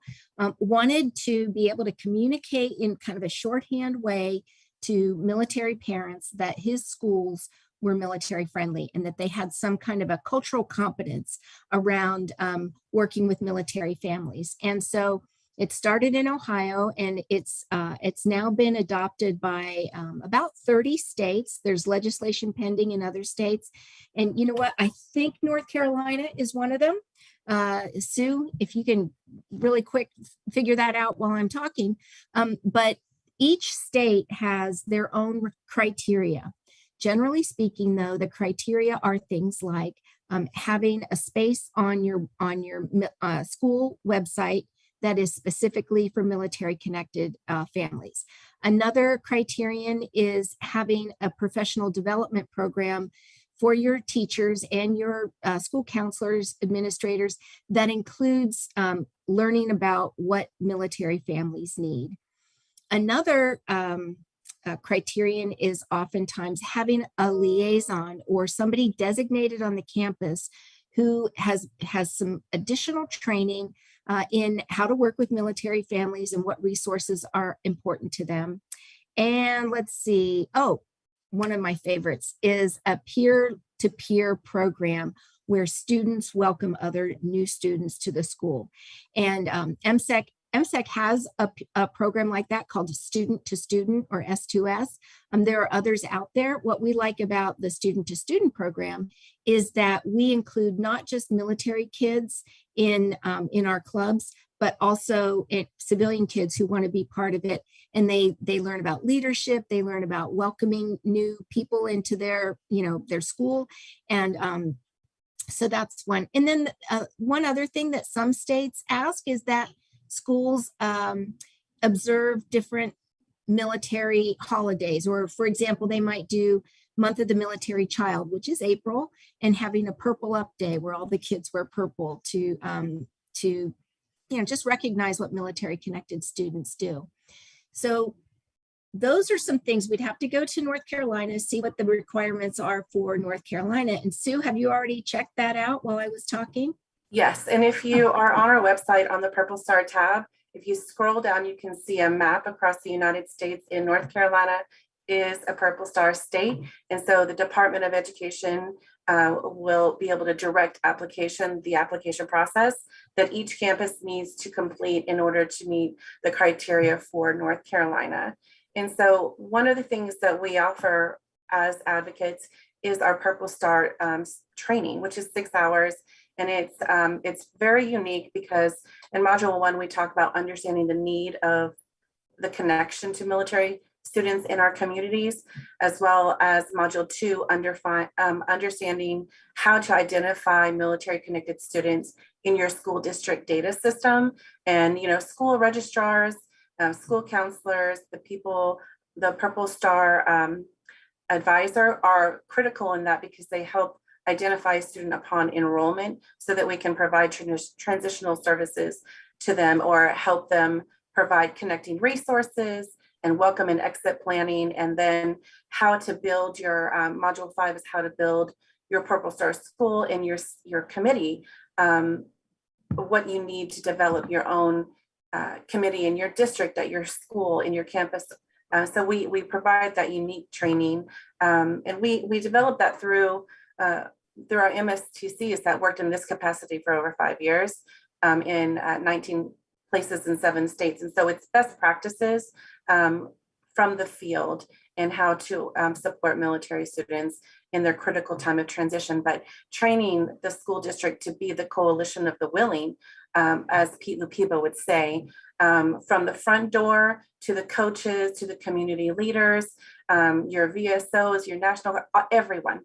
wanted to be able to communicate in kind of a shorthand way to military parents that his schools were military friendly and that they had some kind of a cultural competence around working with military families. And so it started in Ohio, and it's now been adopted by about 30 states. There's legislation pending in other states. And you know what? I think North Carolina is one of them. Sue, if you can really quick figure that out while I'm talking. But each state has their own criteria. Generally speaking, though, the criteria are things like having a space on your school website that is specifically for military connected families. Another criterion is having a professional development program for your teachers and your school counselors, administrators, that includes learning about what military families need. Another criterion is oftentimes having a liaison or somebody designated on the campus who has some additional training in how to work with military families and what resources are important to them. Let's see, one of my favorites is a peer-to-peer program where students welcome other new students to the school. And MSEC has a program like that called Student to Student, or S2S. There are others out there. What we like about the Student to Student program is that we include not just military kids in our clubs, but also civilian kids who want to be part of it. And they learn about leadership, they learn about welcoming new people into their school. And so that's one. And then one other thing that some states ask is that schools observe different military holidays, or for example, they might do Month of the Military Child, which is April, and having a Purple Up Day where all the kids wear purple to just recognize what military connected students do. So those are some things. We'd have to go to North Carolina, see what the requirements are for North Carolina. And Sue, have you already checked that out while I was talking? Yes, and if you are on our website on the Purple Star tab, if you scroll down, you can see a map across the United States. In North Carolina is a Purple Star state. And so the Department of Education will be able to direct the application process that each campus needs to complete in order to meet the criteria for North Carolina. And so one of the things that we offer as advocates is our Purple Star training, which is 6 hours. And it's very unique because in Module 1, we talk about understanding the need of the connection to military students in our communities, as well as Module 2, understanding how to identify military connected students in your school district data system. And, school registrars, school counselors, the Purple Star advisor are critical in that because they help identify a student upon enrollment so that we can provide transitional services to them or help them provide connecting resources and welcome and exit planning. And then how to build your Module 5 is how to build your Purple Star school and your committee, what you need to develop your own committee in your district, at your school, in your campus. So we provide that unique training, and we developed that through our MSTCs that worked in this capacity for over 5 years in 19 places in 7 states. And so it's best practices from the field and how to support military students in their critical time of transition, but training the school district to be the coalition of the willing, as Pete Lupiba would say, from the front door to the coaches, to the community leaders, your VSOs, your national, everyone,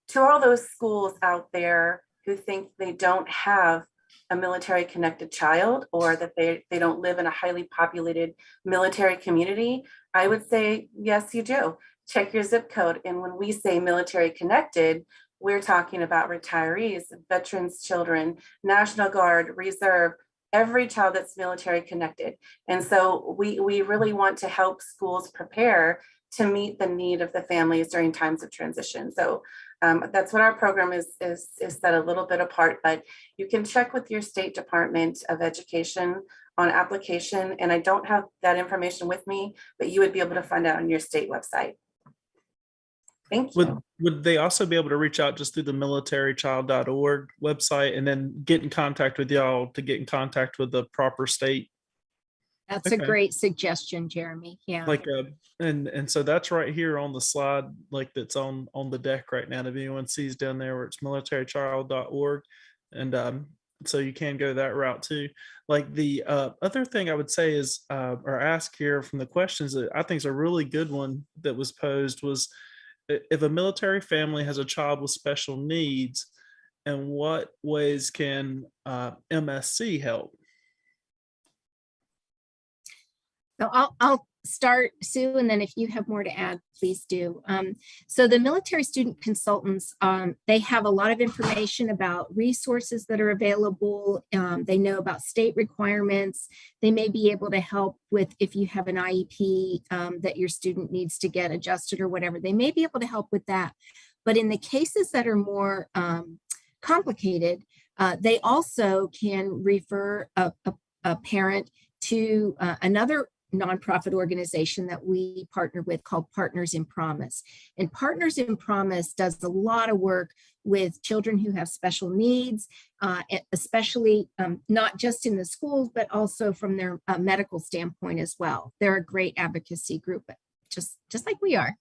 to all those schools out there who think they don't have a military connected child or that they don't live in a highly populated military community, I would say, yes, you do. Check your zip code. And when we say military connected, we're talking about retirees, veterans, children, National Guard, Reserve, every child that's military connected. And so we really want to help schools prepare to meet the need of the families during times of transition. So that's what our program is set a little bit apart, but you can check with your state Department of Education on application. And I don't have that information with me, but you would be able to find out on your state website. Thank you. Would they also be able to reach out just through the militarychild.org website and then get in contact with y'all to get in contact with the proper state? That's a great suggestion, Jeremy. Yeah. Like and so that's right here on the slide, like that's on the deck right now. If anyone sees down there where it's militarychild.org, and so you can go that route too. Like the other thing I would say is or ask here from the questions that I think is a really good one that was posed was, if a military family has a child with special needs, in what ways can MSC help? So I'll start, Sue, and then if you have more to add, please do. So the military student consultants, they have a lot of information about resources that are available. They know about state requirements. They may be able to help with if you have an IEP that your student needs to get adjusted or whatever. They may be able to help with that. But in the cases that are more complicated, they also can refer a parent to another nonprofit organization that we partner with called Partners in Promise. And Partners in Promise does a lot of work with children who have special needs, especially not just in the schools, but also from their medical standpoint as well. They're a great advocacy group, just like we are.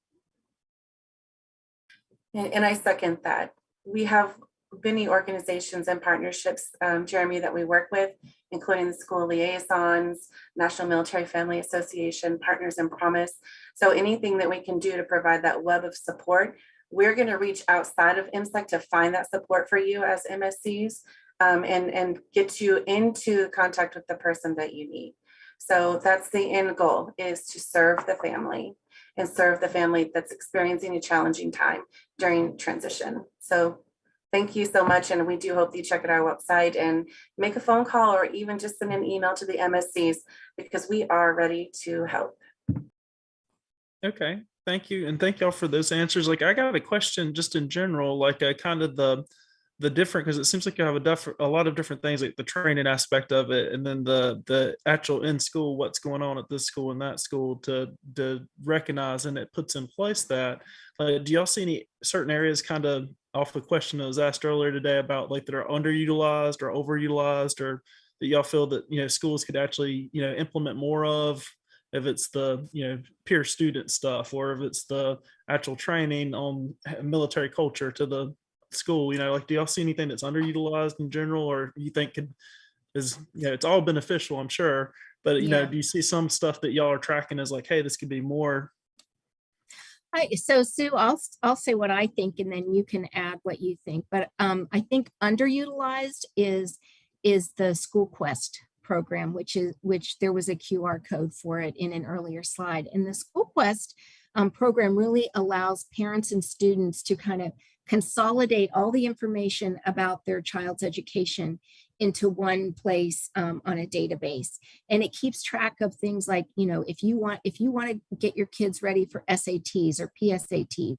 And I second that. We have many organizations and partnerships, Jeremy, that we work with, including the school liaisons, National Military Family Association, Partners in Promise. So anything that we can do to provide that web of support, we're going to reach outside of MSEC to find that support for you as MSCs and get you into contact with the person that you need. So that's the end goal, is to serve the family and serve the family that's experiencing a challenging time during transition. So thank you so much. And we do hope that you check out our website and make a phone call or even just send an email to the MSCs, because we are ready to help. Okay, thank you. And thank y'all for those answers. Like I got a question just in general, like kind of the different, because it seems like you have a lot of different things, like the training aspect of it, and then the actual in school, what's going on at this school and that school to recognize, and it puts in place that. Do y'all see any certain areas, kind of off the question that was asked earlier today about like that are underutilized or overutilized, or that y'all feel that schools could actually implement more of, if it's the peer student stuff, or if it's the actual training on military culture to the school? Like, do y'all see anything that's underutilized in general, or you think is it's all beneficial, I'm sure, but do you see some stuff that y'all are tracking as like, hey, this could be more? So Sue, I'll say what I think, and then you can add what you think. But I think underutilized is the School Quest program, which there was a QR code for it in an earlier slide. And the School Quest program really allows parents and students to kind of consolidate all the information about their child's education into one place on a database. And it keeps track of things like, if you want to get your kids ready for SATs or PSATs,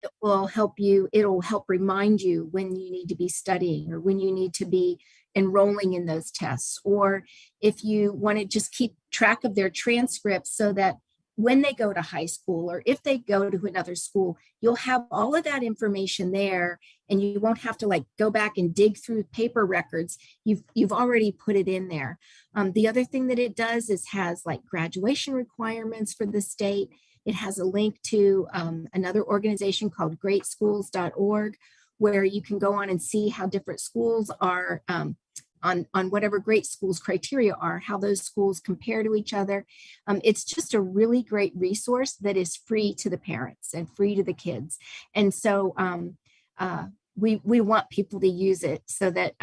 it will help you, it'll help remind you when you need to be studying or when you need to be enrolling in those tests. Or if you want to just keep track of their transcripts so that when they go to high school, or if they go to another school, you'll have all of that information there, and you won't have to like go back and dig through paper records. You've already put it in there. The other thing that it does is has like graduation requirements for the state. It has a link to another organization called greatschools.org, where you can go on and see how different schools are on whatever great schools criteria are, how those schools compare to each other. It's just a really great resource that is free to the parents and free to the kids. And so we want people to use it so that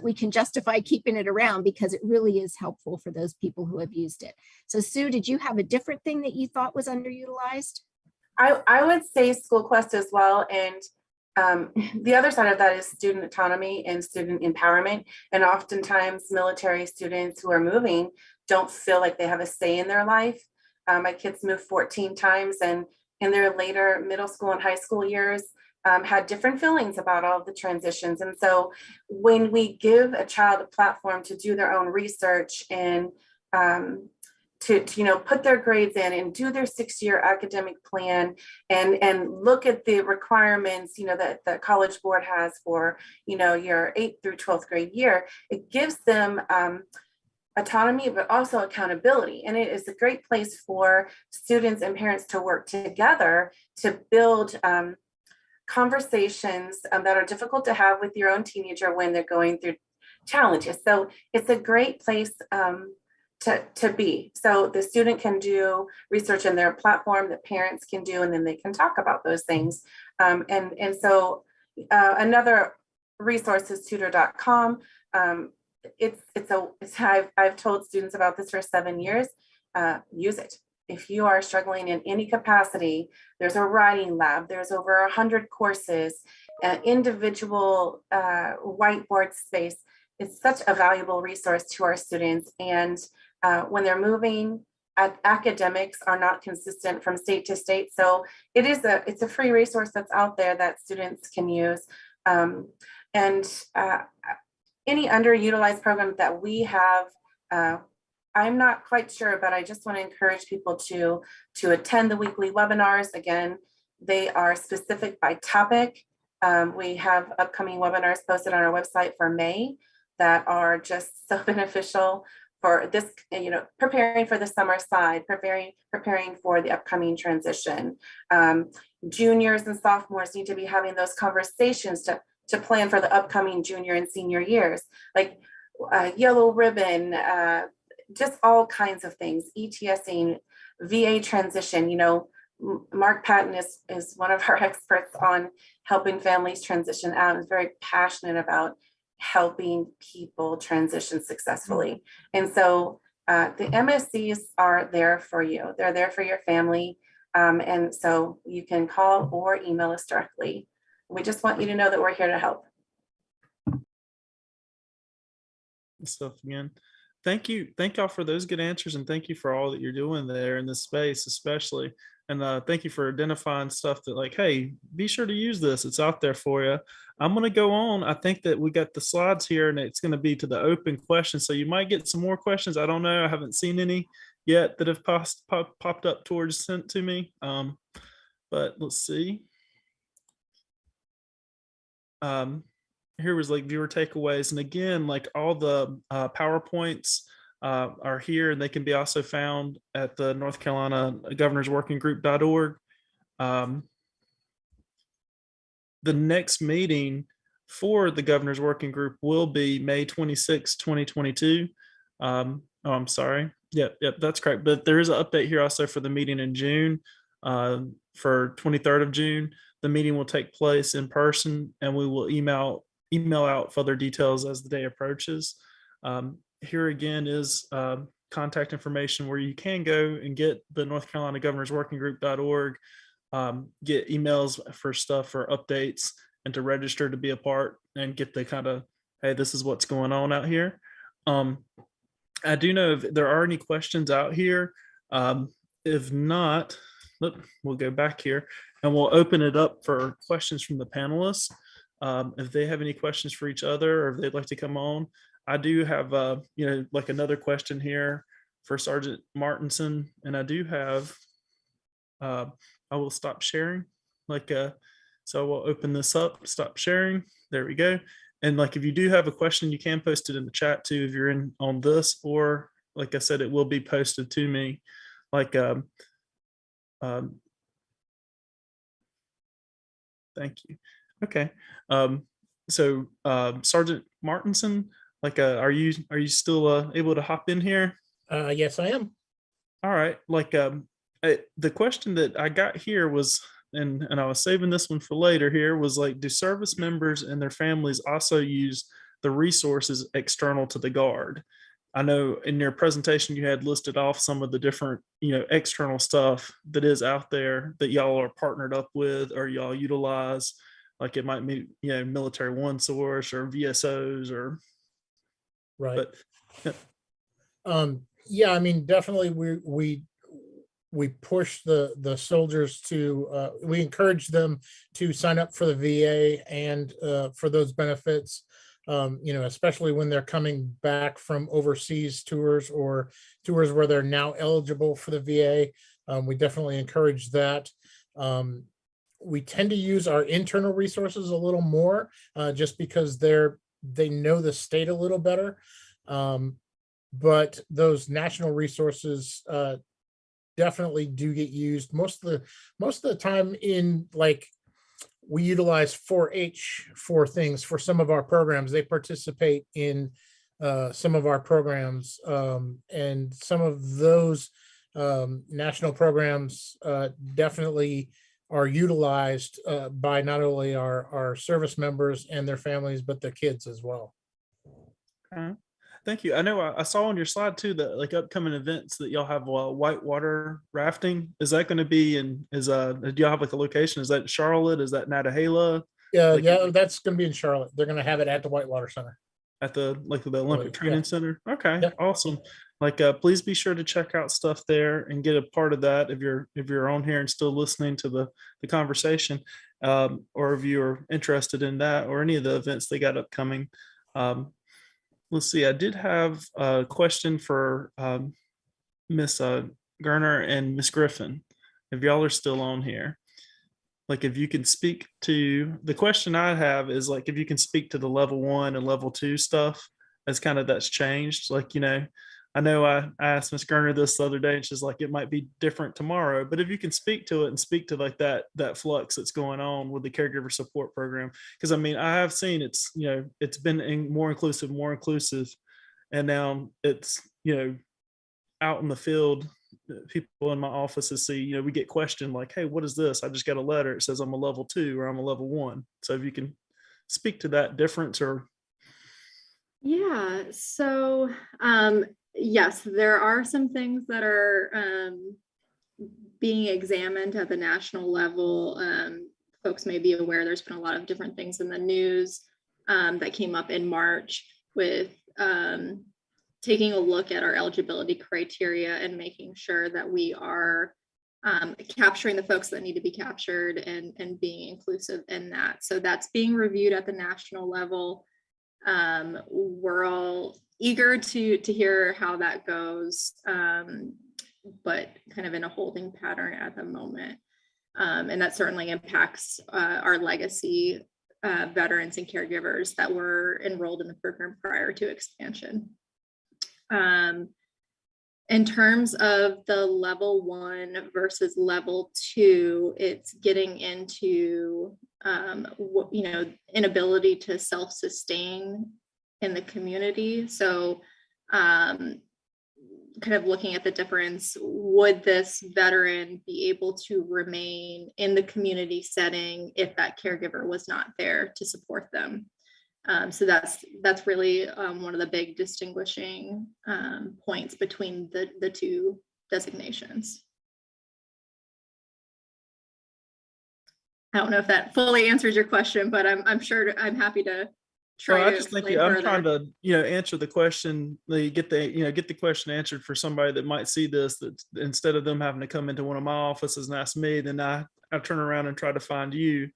we can justify keeping it around, because it really is helpful for those people who have used it. So Sue, did you have a different thing that you thought was underutilized? I would say School Quest as well. And The other side of that is student autonomy and student empowerment. And oftentimes military students who are moving don't feel like they have a say in their life. My kids moved 14 times, and in their later middle school and high school years, had different feelings about all of the transitions. And so when we give a child a platform to do their own research and to put their grades in and do their 6-year academic plan and look at the requirements that the college board has for your 8th through 12th grade year, it gives them autonomy, but also accountability. And it is a great place for students and parents to work together to build conversations that are difficult to have with your own teenager when they're going through challenges. So it's a great place to be. So the student can do research in their platform, the parents can do, and then they can talk about those things. And so another resource is tutor.com. I've told students about this for 7 years. Use it. If you are struggling in any capacity, there's a writing lab, there's over 100 courses, individual whiteboard space. It's such a valuable resource to our students. And when they're moving, academics are not consistent from state to state. So it's a free resource that's out there that students can use. Any underutilized program that we have, I'm not quite sure, but I just want to encourage people to attend the weekly webinars. Again, they are specific by topic. We have upcoming webinars posted on our website for May that are just so beneficial for this, preparing for the summer side, preparing for the upcoming transition. Juniors and sophomores need to be having those conversations to plan for the upcoming junior and senior years, like yellow ribbon, just all kinds of things, ETSing, VA transition. Mark Patton is one of our experts on helping families transition out, and is very passionate about helping people transition successfully. And so the MSCs are there for you. They're there for your family. And so you can call or email us directly. We just want you to know that we're here to help. Stuff again. Thank y'all for those good answers, and thank you for all that you're doing there in this space, especially. And thank you for identifying stuff that, like, hey, be sure to use this. It's out there for you. I'm going to go on. I think that we got the slides here, and it's going to be to the open questions. So you might get some more questions. I don't know. I haven't seen any yet that have popped up towards sent to me. But let's see. Here was like viewer takeaways. And again, like all the PowerPoints are here, and they can be also found at the North Carolina Governor's Working Group.org. The next meeting for the Governor's Working Group will be May 26, 2022. Oh, I'm sorry. Yep, that's correct. But there is an update here also for the meeting in June, for 23rd of June. The meeting will take place in person, and we will email out further details as the day approaches. Here again is contact information where you can go and get the North Carolina Governor's Working Group.org, get emails for stuff for updates, and to register to be a part and get the kind of, hey, this is what's going on out here. I do know if there are any questions out here. If not, we'll go back here and we'll open it up for questions from the panelists. If they have any questions for each other, or if they'd like to come on. I do have, like another question here for Sergeant Martinsen, and I do have, I will stop sharing, so we'll open this up, stop sharing. There we go. And like, if you do have a question, you can post it in the chat too, if you're in on this, or like I said, it will be posted to me. Thank you. Okay. So Sergeant Martinsen, are you still able to hop in here? Yes, I am. All right. The question that I got here was, and I was saving this one for later here, was like, do service members and their families also use the resources external to the Guard? I know in your presentation you had listed off some of the different, external stuff that is out there that y'all are partnered up with or y'all utilize. Like it might be, Military One Source or VSOs or, Right. but Yeah, I mean, definitely we push the soldiers to, we encourage them to sign up for the VA and for those benefits, especially when they're coming back from overseas tours or tours where they're now eligible for the VA. We definitely encourage that. We tend to use our internal resources a little more just because they know the state a little better. But those national resources definitely do get used most of the time. In like, we utilize 4-H for things for some of our programs. They participate in some of our programs, and some of those national programs definitely are utilized by not only our service members and their families, but their kids as well. Okay. Thank you. I know I saw on your slide too that like upcoming events that y'all have whitewater rafting. Is that going to be do y'all have like a location? Is that Charlotte? Is that Natahala? Yeah, that's going to be in Charlotte. They're going to have it at the Whitewater Center. At the Olympic Training Yeah. Center. Okay, Yep. Awesome. Like please be sure to check out stuff there and get a part of that if you're on here and still listening to the conversation, or if you're interested in that or any of the events they got upcoming. Let's see, I did have a question for Miss Gerner and Miss Griffin, if y'all are still on here. Like if you can speak to, the question I have is like, if you can speak to the level 1 and level 2 stuff as kind of that's changed. Like, I know I asked Miss Gerner this the other day and she's like, it might be different tomorrow, but if you can speak to it and speak to like that flux that's going on with the caregiver support program. Cause I mean, I have seen it's been more inclusive. And now it's, out in the field, people in my offices see, we get questioned like, hey, what is this? I just got a letter. It says I'm a level 2 or I'm a level 1. So if you can speak to that difference or. Yeah, so yes, there are some things that are being examined at the national level. Folks may be aware there's been a lot of different things in the news that came up in March with taking a look at our eligibility criteria and making sure that we are capturing the folks that need to be captured and being inclusive in that. So that's being reviewed at the national level. We're all eager to hear how that goes, but kind of in a holding pattern at the moment. And that certainly impacts our legacy veterans and caregivers that were enrolled in the program prior to expansion. In terms of the level 1 versus level 2, it's getting into inability to self-sustain in the community. So kind of looking at the difference, would this veteran be able to remain in the community setting if that caregiver was not there to support them? So that's really one of the big distinguishing points between the two designations. I don't know if that fully answers your question, but I'm sure I'm happy to try. I just think I'm trying to answer the question. Get the question answered for somebody that might see this. That instead of them having to come into one of my offices and ask me, then I turn around and try to find you.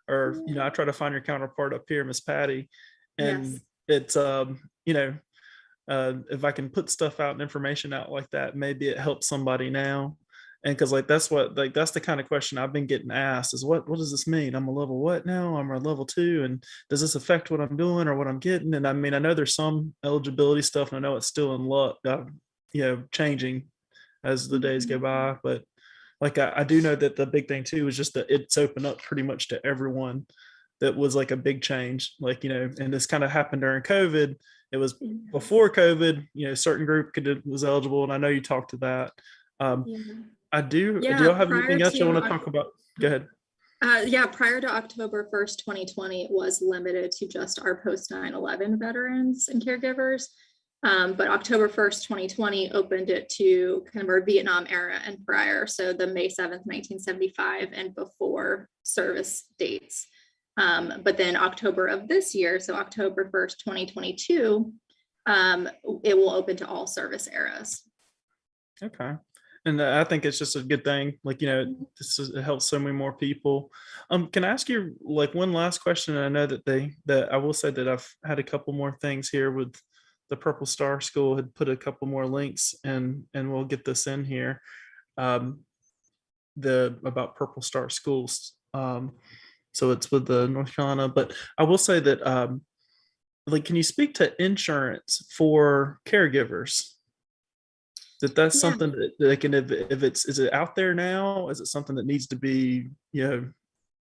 Or I try to find your counterpart up here, Miss Patty, and it's if I can put stuff out and information out like that, maybe it helps somebody now. And because that's the kind of question I've been getting asked is what does this mean? I'm a level what now? I'm a level 2, and does this affect what I'm doing or what I'm getting? And I mean, I know there's some eligibility stuff, and I know it's still in luck, changing as the days go by, but. Like I do know that the big thing too is just that it's opened up pretty much to everyone. That was like a big change, and this kind of happened during COVID. It was before COVID, certain group was eligible, and I know you talked to that. I do. Do y'all have anything else you want to talk about? Go ahead. Prior to October 1st, 2020, it was limited to just our post 9/11 veterans and caregivers. But October 1st, 2020 opened it to kind of our Vietnam era and prior. So the May 7th, 1975 and before service dates. But then October of this year, so October 1st, 2022, it will open to all service eras. Okay. And I think it's just a good thing. Like, it helps so many more people. Can I ask you like one last question? I know that I will say that I've had a couple more things here with the Purple Star School had put a couple more links and we'll get this in here. About Purple Star Schools. So it's with the North Carolina, but I will say that like, can you speak to insurance for caregivers? That's something that they can, if is it out there now? Is it something that needs to be,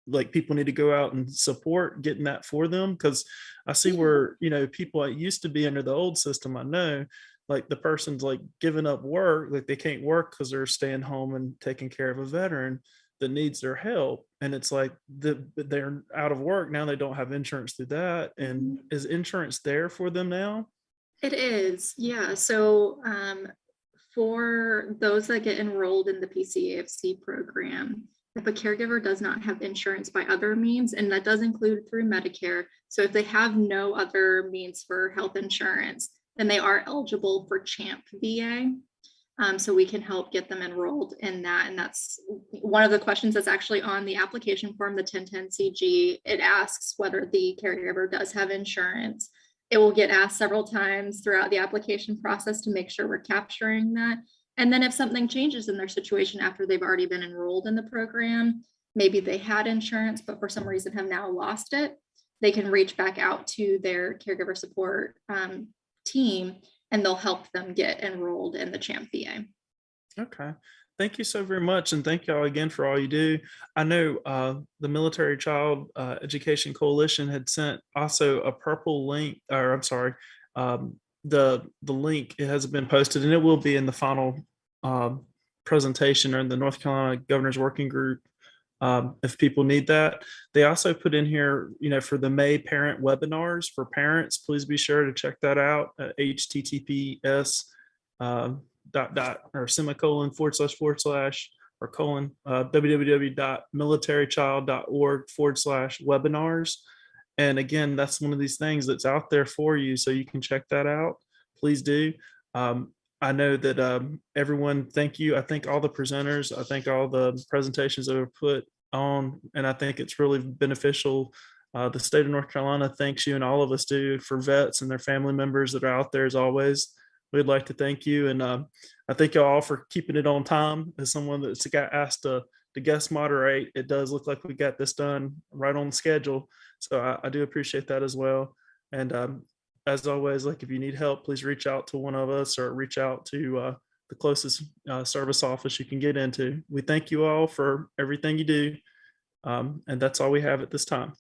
like people need to go out and support getting that for them? Because I see where, people that used to be under the old system, I know, like the person's like giving up work, like they can't work because they're staying home and taking care of a veteran that needs their help. And it's like they're out of work now, they don't have insurance through that. And is insurance there for them now? It is, yeah. So for those that get enrolled in the PCAFC program, if a caregiver does not have insurance by other means, and that does include through Medicare, so if they have no other means for health insurance, then they are eligible for CHAMP VA. So we can help get them enrolled in that. And that's one of the questions that's actually on the application form, the 1010CG. It asks whether the caregiver does have insurance. It will get asked several times throughout the application process to make sure we're capturing that. And then if something changes in their situation after they've already been enrolled in the program, maybe they had insurance, but for some reason have now lost it, they can reach back out to their caregiver support team, and they'll help them get enrolled in the CHAMP VA. Okay. Thank you so very much. And thank y'all again for all you do. I know the Military Child Education Coalition had sent also a purple link, or I'm sorry, the link, it hasn't been posted and it will be in the final presentation or in the North Carolina Governor's Working Group. If people need that. They also put in here, for the May parent webinars for parents, please be sure to check that out at https semicolon / or colon www.militarychild.org / webinars. And again, that's one of these things that's out there for you, so you can check that out. Please do. I know that everyone, thank you. I thank all the presenters. I think all the presentations that were put on, and I think it's really beneficial. The state of North Carolina thanks you, and all of us do, for vets and their family members that are out there as always. We'd like to thank you. And I thank you all for keeping it on time. As someone that's got asked to guest moderate, it does look like we got this done right on schedule. So I do appreciate that as well. And as always, like if you need help, please reach out to one of us or reach out to the closest service office you can get into. We thank you all for everything you do. And that's all we have at this time.